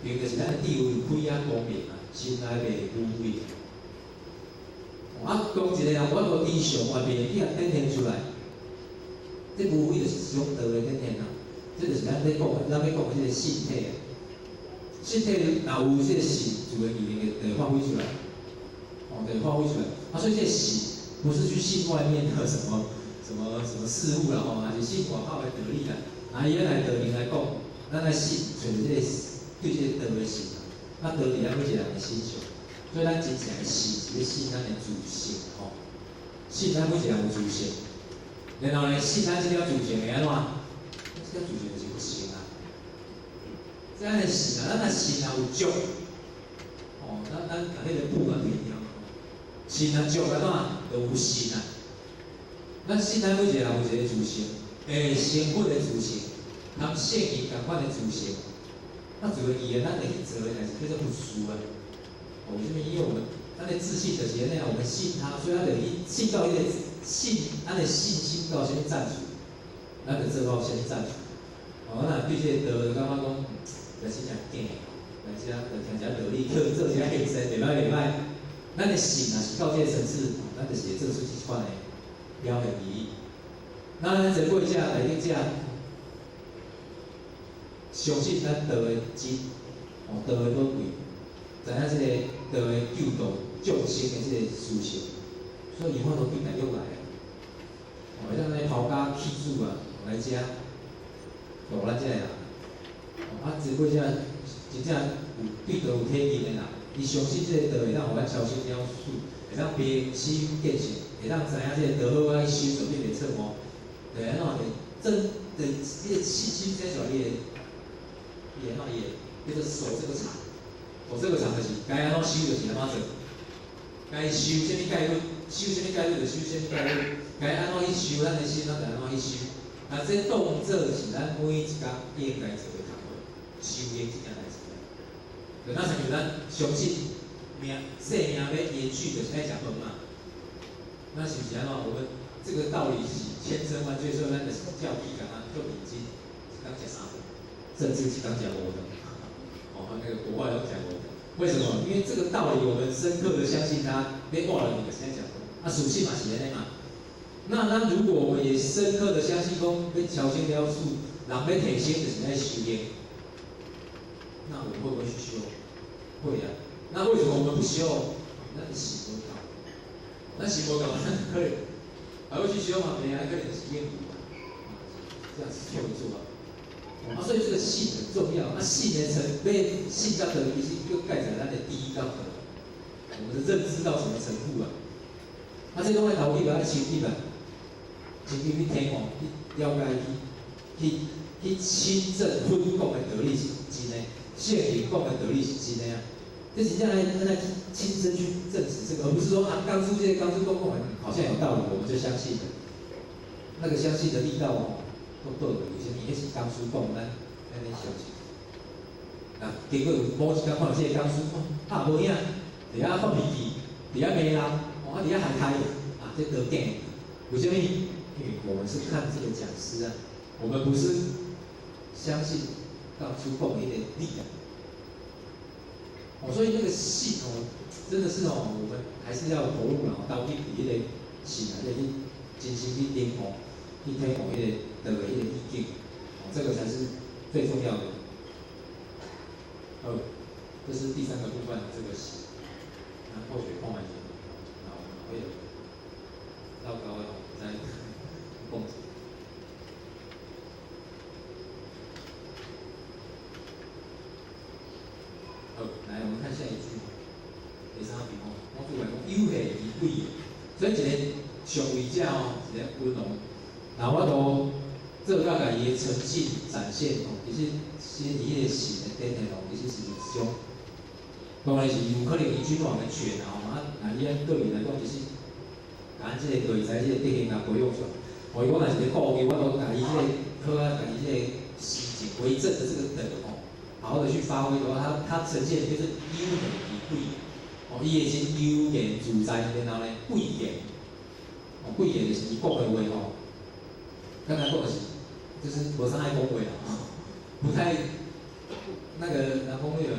[SPEAKER 1] 兵就是咱的地位开啊光明啊，心内袂污秽。啊，讲一个人我无理想外面伊也展现出来，这无非就是一种道的展现啊。这就是咱要讲的这个性体啊。性体若有这个性，自然而然就发挥出来，哦，就发挥出来。啊，所以这个性不是去信外面的什么事物啦，吼，还是信外口的道理啦。啊，伊来道理来讲，咱来信就是这个对这个道的信啊。啊，道理咱每一个人的心上，所以咱真正的信是要信咱的自性，吼，信咱每一个人有自性，然后呢，信咱这条自性会安怎？这条自性就是有性啊。咱的性啊，咱若性啊有足，哦，咱把迄个布啊平了，性啊足安怎？就有性啊。咱信咱每一个人有一个自性，生活的自性，含圣义共款的自性。那自然而然，咱会去做的代志叫做不输啊。哦，为什么？因为我们咱的自信就是那样，我们信他，所以咱就信到迄个信，咱的信心到什么赞处，咱就做到什么赞处。哦，那对这个道就感觉讲，就是真正假，来遮就听遮道理，做遮行善，袂歹袂歹。咱的信若是到这个层次，咱就是会做出这款的了现意义。那咱坐过遮来去遮，相信咱道的真，哦，道的宝贵，知影这个道的救度众生的这个事情，所以以后都变来又来啊。哦，像那袍家起主啊，来遮。大咱遮个人，啊，坐过遮真正有对道有体验的人，伊相信这个道会当互咱超生了死，会当平死见性，会当知影这个道好啊去修，绝对袂错误，就安怎会真的你的信心在出来，你会安怎伊会叫做守这个场，守这个场就是该安怎修就是安怎做，该修什么戒律，修什么戒律就修什么戒律，该安怎去修咱的心，咱就安怎去修。啊，这动作是咱每一工应该做的项目，修炼这件代志。就咱像咱相信生命要延续，就是爱食饭嘛。那是不是安怎？我们这个道理是千真万确，所以咱就是教义讲啊，就已经一工食三顿，甚至一工食五顿。哦，那个国外都讲过。为什么？因为这个道理我们深刻的相信它，被忘了你就是爱食饭。啊，属性嘛是安尼嘛。那如果我们也深刻的相信讲，要超生了死，人要提升就是在修炼，那我们会不会去修？会啊。那为什么我们不修？那你死不到。咱是无够，咱可能还会去学嘛，别人可能是英语，这样是错不错啊？所以这个信很重要。信的成被信到的，其实又盖在咱的第一章的，我们的认知到什么程度啊？这种的头一个爱亲近啊，亲近去听哦，去了解去亲证分讲的道理是真的，圣经讲的道理是真的啊。这真正来亲身去证实这个，而不是说刚出这些刚出公共好像有道理，我们就相信的。那个相信的力道哦，都对的。有些你那是刚出讲，咱相信。结果某一天看到这个刚出，无影，伫遐发脾气，伫遐骂人，伫遐害害这得病。为什么？因为我们是看这个讲师啊，我们不是相信刚出讲的力量。所以那个信真的是我们还是要投入到去迄个信内底去真心去聆听，去听迄个的迄个意见，这个才是最重要的。这是第三个部分，这个信，后续看完以后，会有老高的在共识。来，我们看下一句。第三句我主来讲，有血而贵的，所以一个上位者一个温柔，我都做到家己的诚信展现其实伫迄个信的顶头其实是一种，当然是有可能以君王的权伊按对伊来讲，其实甲即个对在即个德行培养出来。伊讲若是一个故意，我都甲伊即个好甲伊即个心情为正的这个德好好的去发挥的话，他呈现的就是优美而贵。伊的是优雅自在，然后呢贵雅，贵雅就是伊讲的话刚才讲的是，就是无啥爱讲话不太那个人讲那个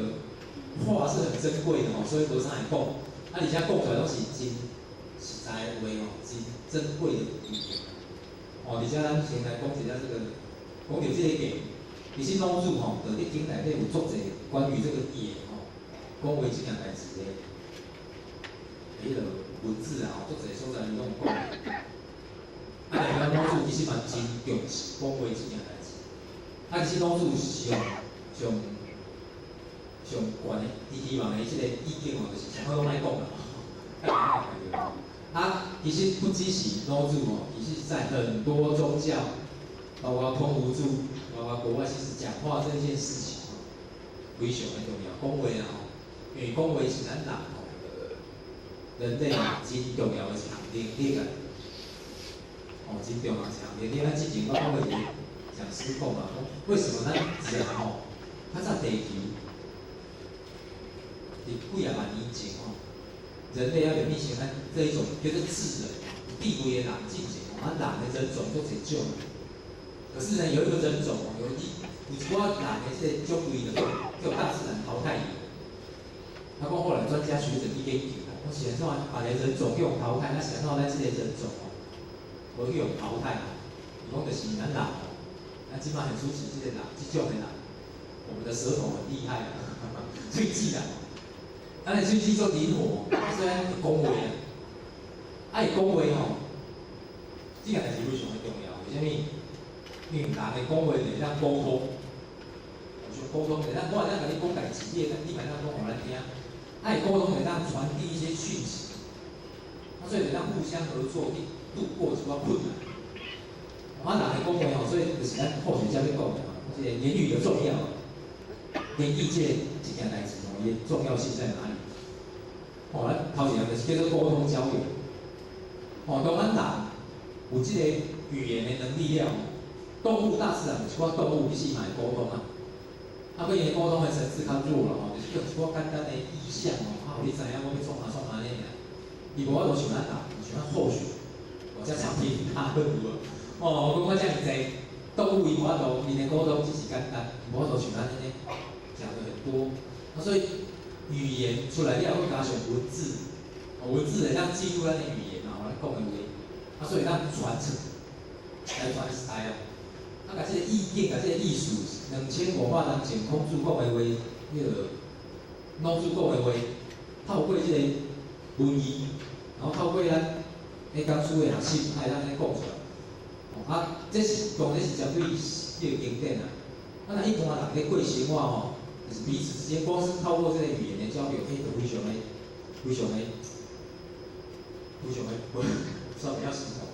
[SPEAKER 1] 话是很珍贵的所以无啥爱讲。而且讲出来拢是真实在的话真珍贵的语言。而且咱先来讲一下这个，讲到这个点，其实老主在你经内底有足侪关于这个言讲话这件代志的。迄个文字足侪所在伊拢讲。但是咱老主其实嘛真重视讲话这件代志。其实老主是上悬的，伊希望的即个意见就是上好拢爱讲啦。其实不只是老主其实在很多宗教，包括空无主，包括国外，其实讲话这件事情非常的重要。讲话因为讲话是咱人类真重要的一项能力真重要的一项能力。咱之前我讲过一个讲师讲为什么咱人较早地球伫几万年前人类要演变成这一种叫做智人、地位的人进前人的人种足侪种。可是呢，有一个人种有一寡人的这个种类呢，叫大自然淘汰伊。他讲后来专家学者去研究我是安怎把人种去用淘汰？是安怎咱这个人种无去用淘汰伊讲就是咱人咱即摆很出奇，这个人这种的人，我们的舌头很厉害喙齿咱的喙齿足灵活，所以咱讲话会讲话这件代志非常的重要。为什么？因为人的讲话会当沟通，沟通会当我会当甲你讲代志，你会当讲互咱听。会沟通会当传递一些讯息，所以会当互相合作去度过一寡困难。人的讲话所以就是咱科学家要讲的这个言语的重要，跟意见这件代志伊重要性在哪里？咱头一项就是叫做沟通交流。当咱人有这个语言的能力了，动物大自然有一寡动物其实嘛会沟通可伊的沟通的层次较弱了就是用一寡简单的意象互你知影我要创啥安尼尔。伊无法度像咱人，像咱后续，或者长篇大论有无？我遮尔济动物伊无法度，因的沟通只是简单，无法度像咱安尼讲的很多。所以语言出来了，要加上文字，文字会当记录咱的语言咱讲的话，所以咱传承，来传师甲这个意境，甲这个艺术，2500年前孔子讲的话，老子讲的话，透过这个文艺，然后透过咱迄讲书的学习，爱咱咧讲出来。啊，这是当然是针对这个经典啊。啊，那一般人咧过生活吼，就是彼此之间，光是透过这个语言的交流，就非常的、非常的、非常的，不知道怎样形容，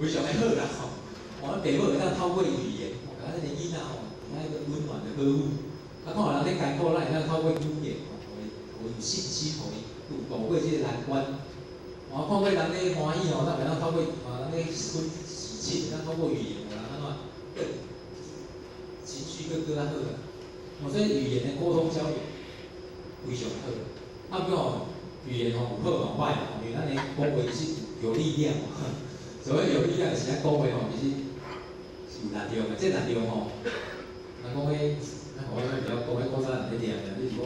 [SPEAKER 1] 非常的好啦吼。我爸母会当透过语言，甲咱个囡仔吼，给他一个温暖的呵护。啊，看有人咧艰苦，咱会当透过语言吼，互伊信心，互伊度过这个难关。看过人咧欢喜吼，咱会当透过人咧喜庆，咱透过语言，互人安怎情绪更较好啦。所以语言的沟通交流非常好。啊，不吼语言吼有好有歹吼，因为咱的讲话是有力量吼。所谓有力量是咱讲话吼，其实是有力量的。这力量吼，咱讲迄，咱我比较讲迄古早人咧念的，你是讲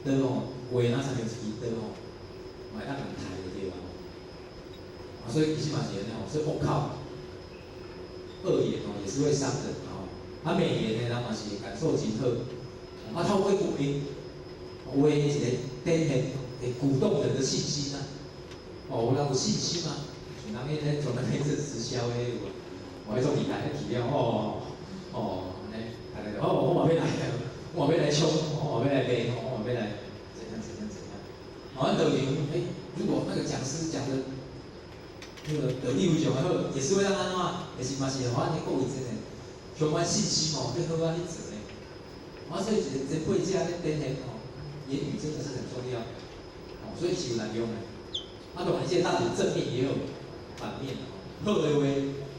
[SPEAKER 1] 刀吼，话哪上面一支刀吼，嘛会当人杀就对啊。所以其实嘛是安尼吼，所以恶口、恶言吼也是会伤人吼。啊，美言的人嘛是感受真好。啊，透过鼓励，话一个展现会鼓动人的信心啊。有人有信心啊，像人迄咧做那个直销的有无？迄种厉害的体量安尼，大家就我嘛要来，我嘛要来冲，我嘛要来卖，我嘛要来怎样。咱道场如果那个讲师讲的那个得力非常的好，也是会让安怎，也是嘛是互咱个位真的充满信心哦，要好啊去做呢。所以一个配架咧展现言语真的是很重要。所以是有难用的。当然这当然正面也有反面的。好的话，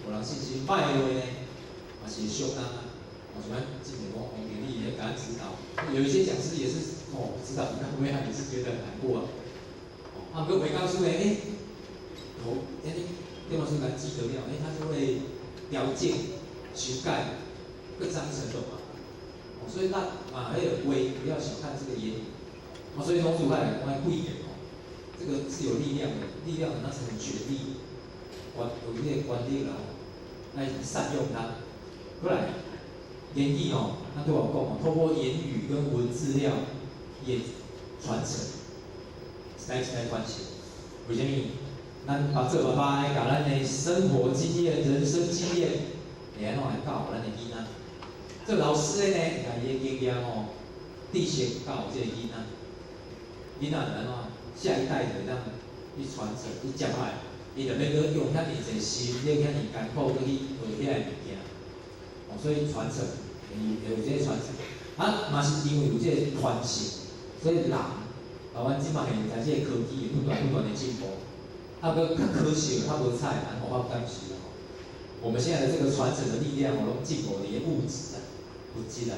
[SPEAKER 1] 有人信心；歹的话呢，嘛是相当啊。像咱之前讲黄典义也给他指导，有一些讲师也是指导你看会让你是觉得很难过啊。不过回告诉电话书给他记得了，他就会雕件、修改、更上一层楼嘛。所以那还有微，不要小看这个言语。所以从主派来讲，贵一点这个是有力量的，力量的那是很权力，有一些观念啦，那善用它。不然，言语那对我讲透过言语跟文字料也传承，来传承。为什么？咱把这爸甲咱的生活经验、人生经验，会安怎来教咱的囡仔？这老师呢，甲伊的经验直接教这个囡仔，囡仔就安怎？下一代就当去传承、去接来，伊就要去用遐尔济心，了遐尔艰苦去学遐个物件。所以传承有这个传承，嘛是因为有这个传承，所以人，台湾即摆现在这个科技不断的进步，搁较科学、较无彩，然后敢是我们现在的这个传承的力量拢进步伫物质啊、物质啊，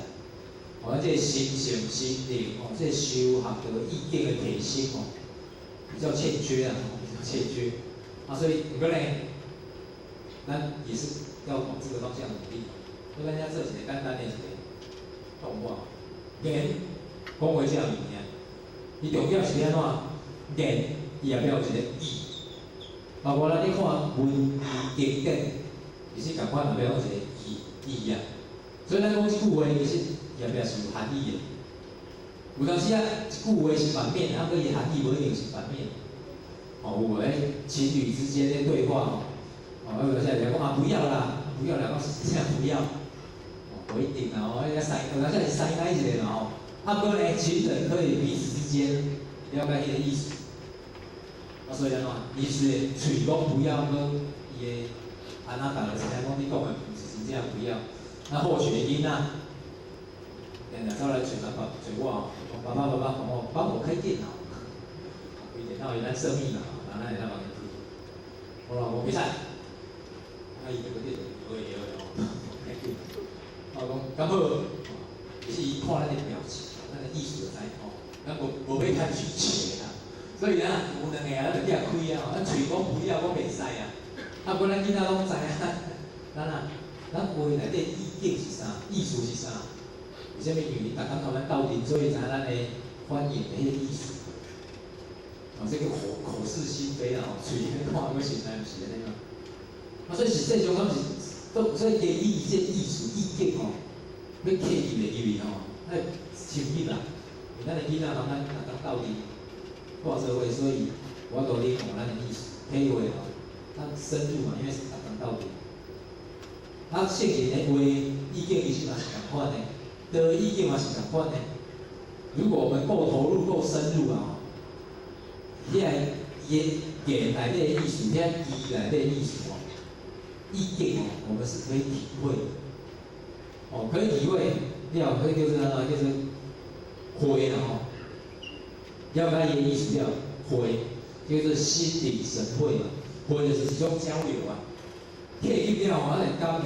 [SPEAKER 1] 这个心性、心灵这个修学的意见的提升比较欠缺啊，比较欠缺。所以不过呢，咱也是要往这个方向努力。所以咱遮做一个简单的一个动画，言讲话这样物件，伊重要是安怎？言伊也要有一个意，包括咱咧看文经典，其实共款也要有一个意啊。所以咱讲一句话，其实也是有含义的。有当时一句话是反面，可伊含义无一定是反面。有诶情侣之间的对话有些人讲不要啦，不要啦，讲这样不要。不一定啊，有当时是塞一个啦不过呢，情人可以彼此之间了解伊个意思。所以安怎？意思嘴讲不要，伊个安怎逐个是讲你讲的不是这样不要。或许囡仔，走来找我，爸爸，帮我开电脑。开电脑有咱设密码，咱会当帮伊开。我老公袂使，伊就个电脑开电脑。我讲刚好，就是伊看咱的表情，咱的艺术就知咱无要太拒绝啦。所以有两个咱就拆开咱嘴讲不要，我袂使啊。不过咱囡仔拢知咱话内底意境是啥，意思是啥？为什么？因为逐工同咱斗阵，所以知咱的反应的迄个意思。这个口是心非啦，嘴看我心内毋是安尼嘛。所以实际上咱是，所以言语这艺术意境要刻意的入去深入啦。咱的囡仔同咱斗阵，看做伙，所以我都咧讲咱的意思，体会吼，咱深入嘛，因为是逐工斗阵。啊，圣人的话意见其实嘛是共款的，的意见嘛是共款的。如果我们够投入、够深入啊，遐言内底的意思，遐义内底的意思哦，意见哦，我们是可以体会的。哦，可以体会，了可以叫做安怎叫做会啦吼，了解伊的意思了，会叫做心领神会嘛，会就是一种交流啊。客入了吼，咱会感会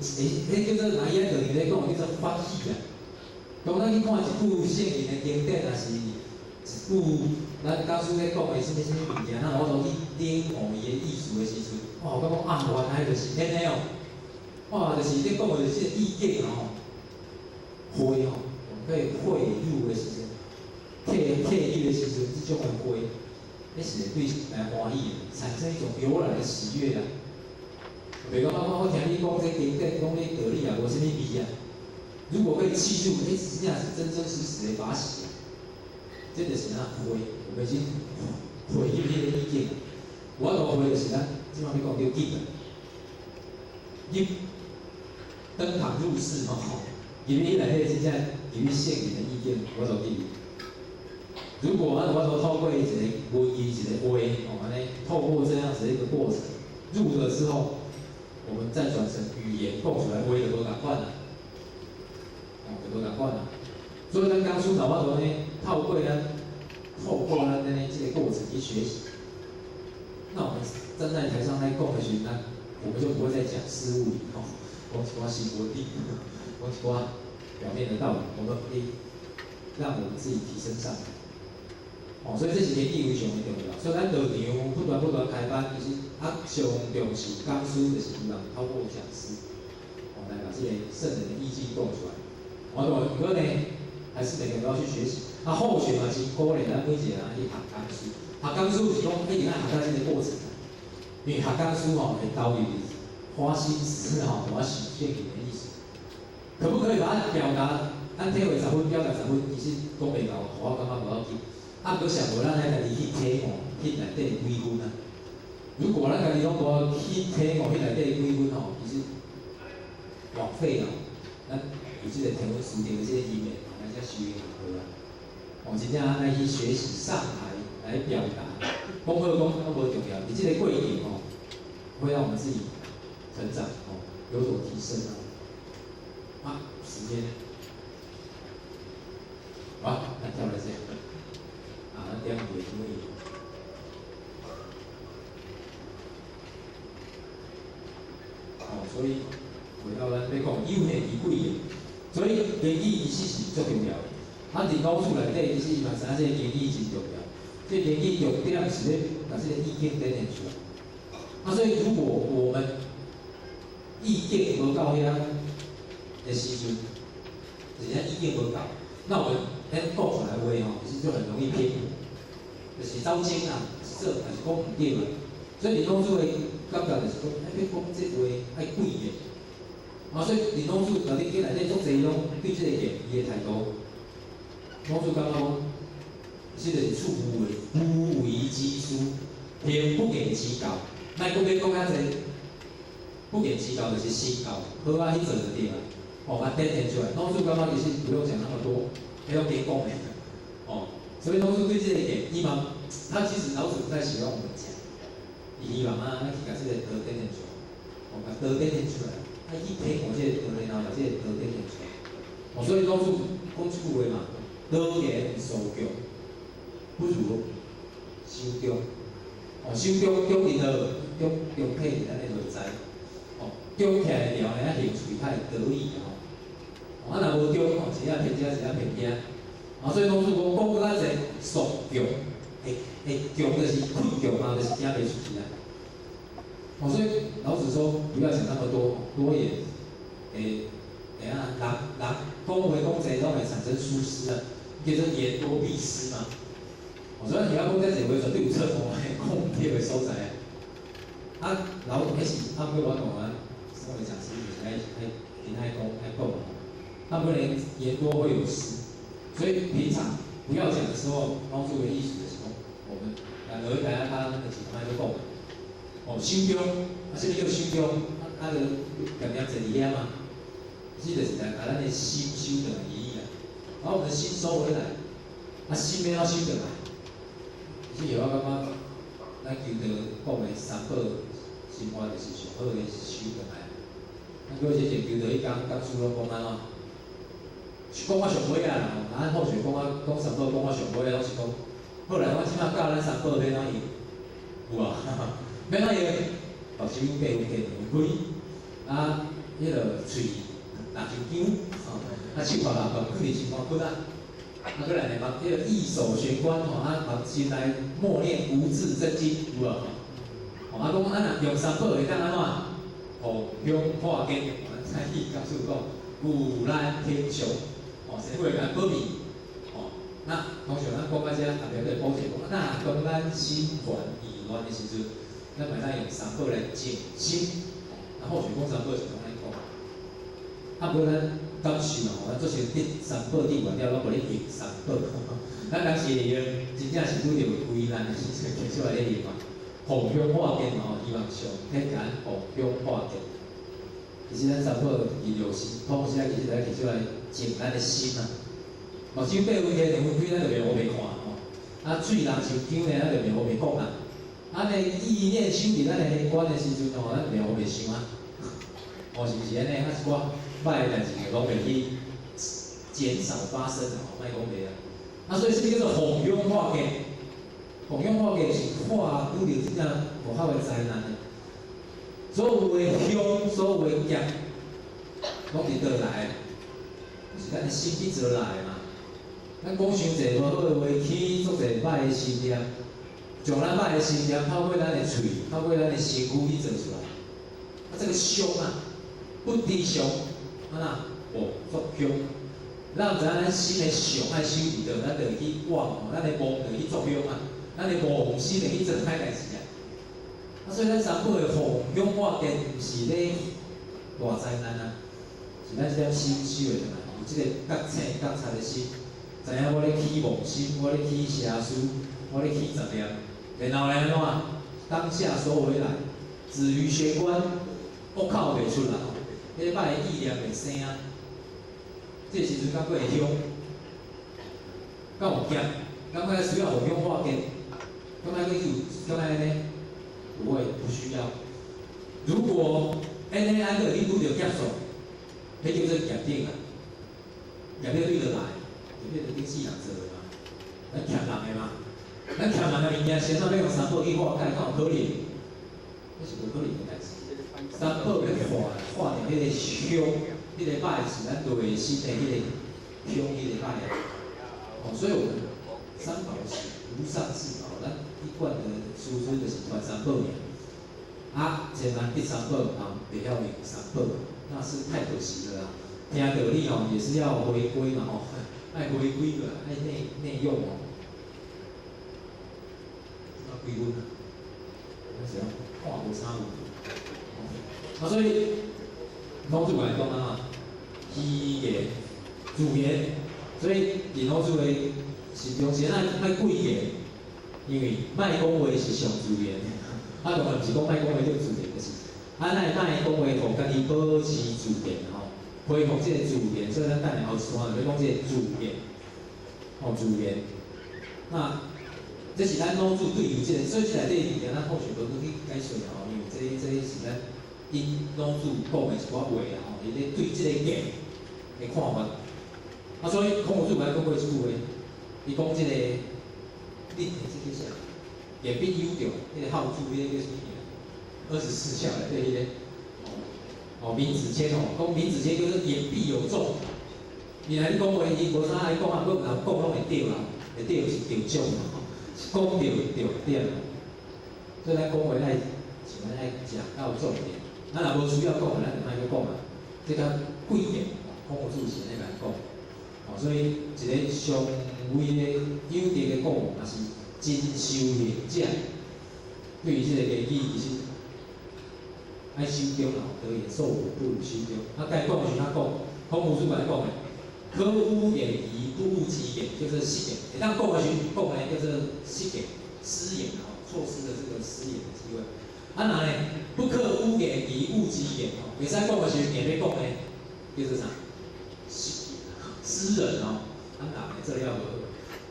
[SPEAKER 1] 迄叫做哪样就是咧讲叫做欢喜啊。当咱去看一部圣经的经典，若是一部咱教书咧讲的什物物件，咱我都去领悟伊的意思的时阵，我感觉啊，原来就是安尼哦。哇，就是咧讲的就是意见吼，会吼，可以汇入的时阵，退入的时阵，这种的会，那是对来欢喜的，产生一种由来的喜悦啊。袂讲我听你讲这经典，讲这道理啊，无什么味啊。如果可以记录，真正是真真实实的把戏，这就是咱会，我们已经会入迄个意见。我都会就是咱即摆要讲叫紧啊，入登堂入室吼，入去内底真正入去圣人的意见，我都记。如果我都透过一个文字一个话，哦，安尼透过这样子的一个过程入了之后，我们再转成语言讲出来，话就无共款啦。就无共款啦。所以咱讲书法，我都呢透过咱这个过程去学习。那我们站在台上来讲的时候，我们就不会再讲事物理哦，讲一寡新闻理，讲一寡表面的道理，我们可以让我们自己提升上来。哦，所以这是天地为上的重要。所以咱道场不断开班，就是上重视讲书，就是希望透过讲师，来把这个圣人的意境讲出来。我如果呢，还是每个都要去学习。后学嘛是鼓励咱每一个人去学讲书。学讲书是讲一定要学到这个过程，因为学讲书会导入花心思我实现你的意思。可不可以把它表达？按体会10分，表达10分，其实讲袂到，我感觉无要紧。搁想无咱来家己去体悟，迄内底几分啊？如果咱家己拢无去体悟迄内底几分其实枉费了。咱有这个天文书定的这个语言，咱才修行好啊。真正爱去学习上台来表达，讲好讲无重要，你这个过程会让我们自己成长有所提升时间，好，咱跳来先。咱点回注意。所以回到咱要讲有限而贵的，所以言语其实是最重要的。人老厝内底其实嘛知影这个言语真重要，这言语重点是咧把这个意见展现出来。所以如果我们意见无够遐的时阵，就是咱意见无够，那我们讲出来的话其实就很容易偏颇。就是走精啊，说还是讲唔对啊，所以林老师的感觉就是讲，要讲这话爱贵的，所以林老师内底内底足侪拢对这个言语的态度，老师感觉讲，这个是处无为之书，平不言之教，莫讲要讲遐济，不言之教就是心教，好去做就对啦，把展现出来。老师感觉其实不用讲那么多，迄种点讲的，所以老师对这个点，他其实老祖在喜欢我们讲，希望咱去把这个德展现出来，把德展现出来，去体悟这个德，然后把这个德展现出来。所以老祖讲一句话嘛，德言所强，不如修中。修中伫倒，中体咱咧就知。中起来了，咱兴趣较会得意若无中，一下偏遮，一下偏遐。所以老师讲更较济俗强，会强就是困强嘛，就是惊袂出去啊。所以老子说不要讲那么多，多也人讲话讲济拢会产生疏失啊，叫做言多必失嘛。所以你要讲这侪话，绝对有错误的，讲唔对的所在啊。老迄是过我同身为讲师就是爱讲嘛，不能言多会有失。所以平常不要讲的时候，帮助的意思的时候，我们来但落去台啊，就是歹去讲。哦，心中，什么叫心中？就念念坐伫遐嘛，即就是来把咱的心收回来而已啦。把我们的心收回来，心要收回来。其实我感觉，咱求道讲的三宝生活就是上好的收回来。叫之前求道迄讲师拢讲安怎？讲我上尾啊啦，咱好像讲三宝，讲我上尾啊，拢是讲，好来，我即摆教咱三宝要怎用，有无？要怎用？目睭八分见两开，迄个喙六手姜，手拍六棒，放伫心肝骨啊。过来呢，迄个意守玄关目心内默念无字真经，有无？讲咱用三宝会当安怎？互香化根，咱在意告诉讲，古兰天雄，神会甲保庇。那通常咱讲到遮，后壁个保证讲，那当咱心烦意乱的时阵，咱咪当用三宝来静心。或许讲三宝是怎样讲？不过咱感受咱做成伫三宝伫外了，咱无咧用三宝。咱当时会用，真正是拄着危难的时阵，摕出来咧用嘛。互香化根希望上天甲咱互香化根。其实咱三宝伊就是通时其实来摕出来静咱的心啊。目睭八分见，两分开，咱就袂乌白看嘴六手姜呢，咱就袂乌白讲啦。的意念修伫咱的黑关的时阵咱袂乌白想啊。是毋是安尼？一寡歹的代志拢袂去减少发生莫讲袂啊。所以什么叫做弘扬化根？弘扬化根是化拄着真正无效的灾难的。所有的凶，所有的业，拢伫倒来的？是咱的心去做来的嘛。咱讲伤济无好的话，起足济歹的心念，将咱歹的心念透过咱的嘴，透过咱的身躯去做出来。这个凶不低凶，作凶。咱知影咱心的上爱修伫倒，咱就会去往咱的妄就去作凶咱的妄心就去做歹代志所以咱三宝的弘扬化根，毋是咧大灾难是咱即点心修的来，有即个觉醒觉察的心，知影我咧起妄心，我咧起邪思，我咧起杂念，然后来安怎？当下收回来，止于玄关，恶口袂出来迄个歹的意念袂生这时阵感觉会凶，敢有惊？感觉需要弘扬化根，感觉有，感觉呢？不会，不需要。如果安尼你拄着劫数，迄叫做业顶业顶对就来，业顶就顶死人做的嘛。咱欠人的嘛，咱欠人的物件，先要用三宝去化解，敢有可能？那是无可能的代志。三宝要化掉迄个凶，迄个歹是咱内心的迄个凶，迄个歹所以我们三宝是无上至宝，咱一贯的输出就是传三宝尔。千万第三宝不要用三宝，那是太可惜了啦。听道理也是要回归嘛爱回归的，爱内用要归温是啊，看无差无。所以老祖来讲虚言、自言，所以伫老祖的心中先爱贵言，因为卖讲话是上自言。当然毋是讲卖讲话叫自言，就是咱卖讲话，互家己保持自言恢复这个自言，所以咱等下后段就要讲这个自言，自言。那这是咱老祖对于这个，所以这内底物件咱或许无去解说因为这是咱因老祖讲的一寡话伊咧对这个言的看法。所以孔子来讲过一句话，伊讲这个，你这个啥？言必有着，迄个好处，迄个叫什么？24孝内底迄个闵子骞讲闵子骞叫做言必有重。原来你讲话，伊无啥爱讲不过人讲拢会对啦，会对是对种讲对点。所以咱讲话爱像咱爱食到重点，若无需要讲咱就莫去讲这个贵点，孔子是安尼来讲。所以一个上位的有德的讲也是。真修行者对于这个言语，其实爱修中得也受苦不如修中。该讲是他讲，孔子来讲的，可恶言疑，不务其言，就是实言。当讲的时讲的叫做实言，失言错失了这个失言的机会。啊，那呢，不可污言，以物击言袂使讲的时候，硬要讲呢，叫做啥？诗人啊，那这要不？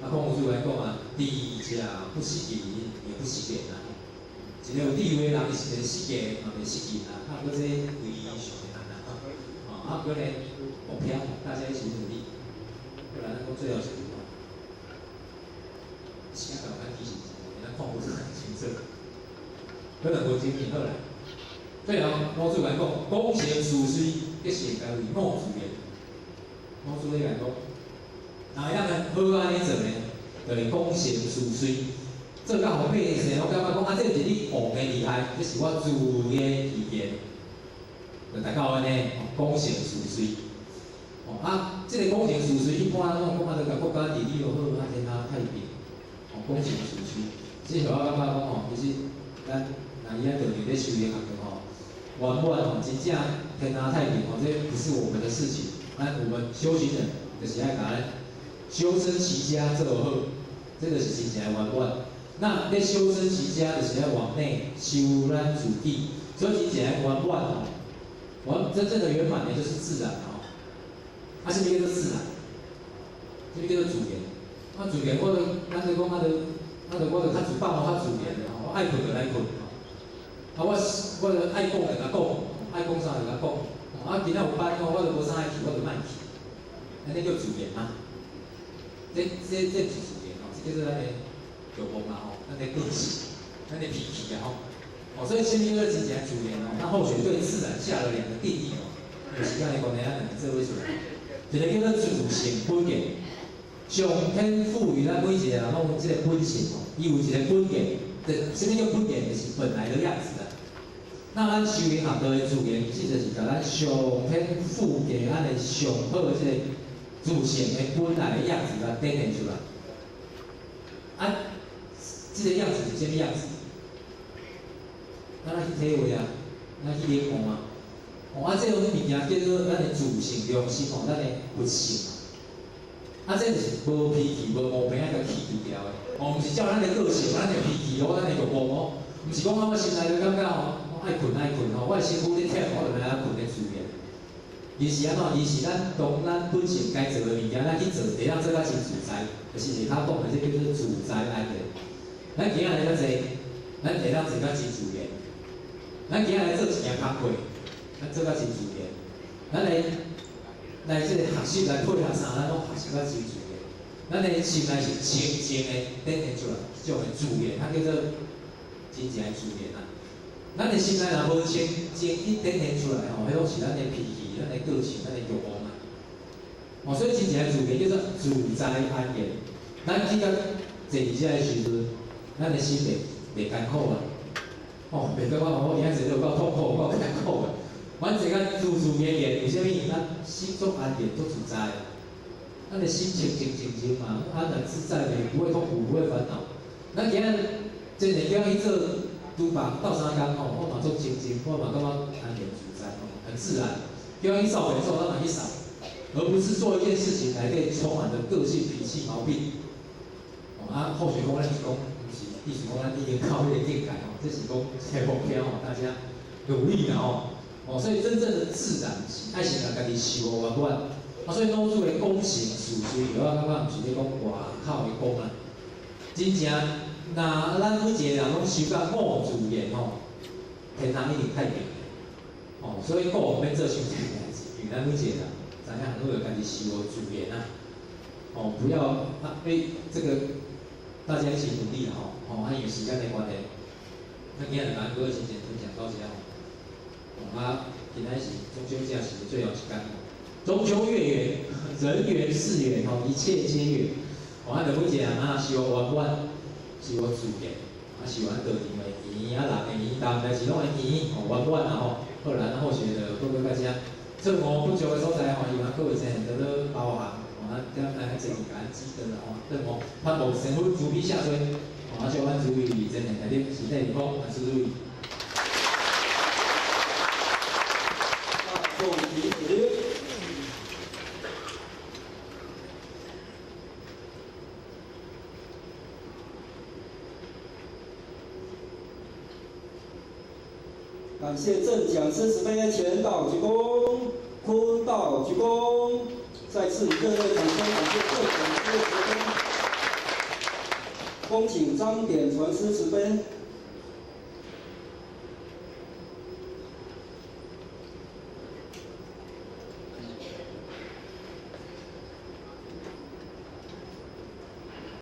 [SPEAKER 1] 啊，孔武主来讲啊，地家不失言，也不失言啊。一个有地位的人，是个失言，嘛袂失言啊。啊，搁这为上的人啊，啊，搁呢目标，大家一起努力。不然，咱讲最后是什么？时间到，咱其实咱看不是很清楚。可能无精明好啦。最后，毛主来讲，公行事遂，一是该为毛主言。毛主咧来讲，哪样呢？好安尼做呢？就是公行事遂。做到后尾时，我感觉讲啊，这是你学的厉害，这是我自嘅意见。就大家安尼，公行事遂。啊，这个公行事遂，一般拢讲啊，就甲国家治理又好，啊天下太平。公行事遂，即互我感觉讲其实咱若伊啊，就伫咧修炼学堂圆满真正天下太平这不是我们的事情。我们修行人就是爱甲咱修身齐家做好，这个是真正圆满。那咧修身齐家就是要往内修咱自己，所以真正圆满真正的圆满呢，就是自然啊，什么叫做自然？什么叫做自然？啊，自然咱就讲我就较自放较自然的我爱困就来困我就爱讲就甲讲，爱讲啥就甲讲。今仔有班我就无啥爱去，我就莫去。安尼叫自然吗？这不是自然这叫做咱的作风咱的个性，咱的脾气所以先叫做真正自然那后学对自然下了2个定义有时间来讲呢，咱两个做伙出来。一个叫做自性本源，上天赋予咱每一个人拢有这个本性伊有一个本源。什么叫本源？就是本来的样子的。那咱修行学道的自然，其实就是甲咱上天赋给咱的上好的这个自性的本来的样子，甲展现出来。这个样子是什么样子？咱去体会咱去领悟这种物件叫做咱的自性良心咱的佛性这就是无脾气、无毛病甲去除掉的。毋是照咱的个性、咱的脾气咱的欲望毋是讲我心内就感觉爱困我的身躯咧忝，我就来困咧自然。而是安怎？而是当咱本性该做的物件，咱去做，会当做较真自在。就是下骹讲的，这叫做自在安然。咱今仔日较济，咱会当做较真自然。咱今仔日做一件工课，咱做较真自然。咱来这个学习来配合啥？咱拢学习较真自然。咱的心内是清净的，展现出来，这种的自然，叫做真正的自然咱的心内若无清一展现出来迄拢是咱的脾气、咱的个性、咱的欲望所以真正的自然叫做自在安然。咱去到坐伫遮的时阵，咱的心袂艰苦袂感觉我今仔坐到够痛苦、够艰苦阮坐甲自然，为虾米？咱心足安然、足自在。咱的心情静嘛，安然自在的，不会痛苦，不会烦恼。咱今仔真的叫伊做拄吧斗相共我嘛做静，我嘛感觉安然自在很自然。叫伊扫袂扫，咱嘛去扫，而不是做一件事情来对充满着个性、脾气、毛病。后续讲咱是讲，不是意思讲咱已经靠迄个境界这是讲切目标大家努力的所以真正的自然是爱是让家己修圆满。所以老祖的公行事遂，我感觉毋是咧讲外口的讲真正，那咱每一个人拢修到五自然天堂一定太平所以我免做伤济代志，因为咱每一个人知影拢有家己修的自然不要这个大家一起努力因为时间的关系，那今日咱各位先分享到这今仔是中秋假期的最后一天中秋月圆，人圆事圆一切皆圆咱就每一个人修圆满，修自然修咱道场的圆人的圆，但是拢会圆圆满好啦，后续就各位大家这不足的所在希望各位真多多包涵咱来这个感恩积德盼望神父慈悲下垂祝咱诸位真年大力，身体健康，万事如意。
[SPEAKER 2] 恭喜你！感谢正讲师慈悲，前道鞠躬，坤道鞠躬，再次热烈掌声感谢正讲师慈悲，恭请张典传师慈悲。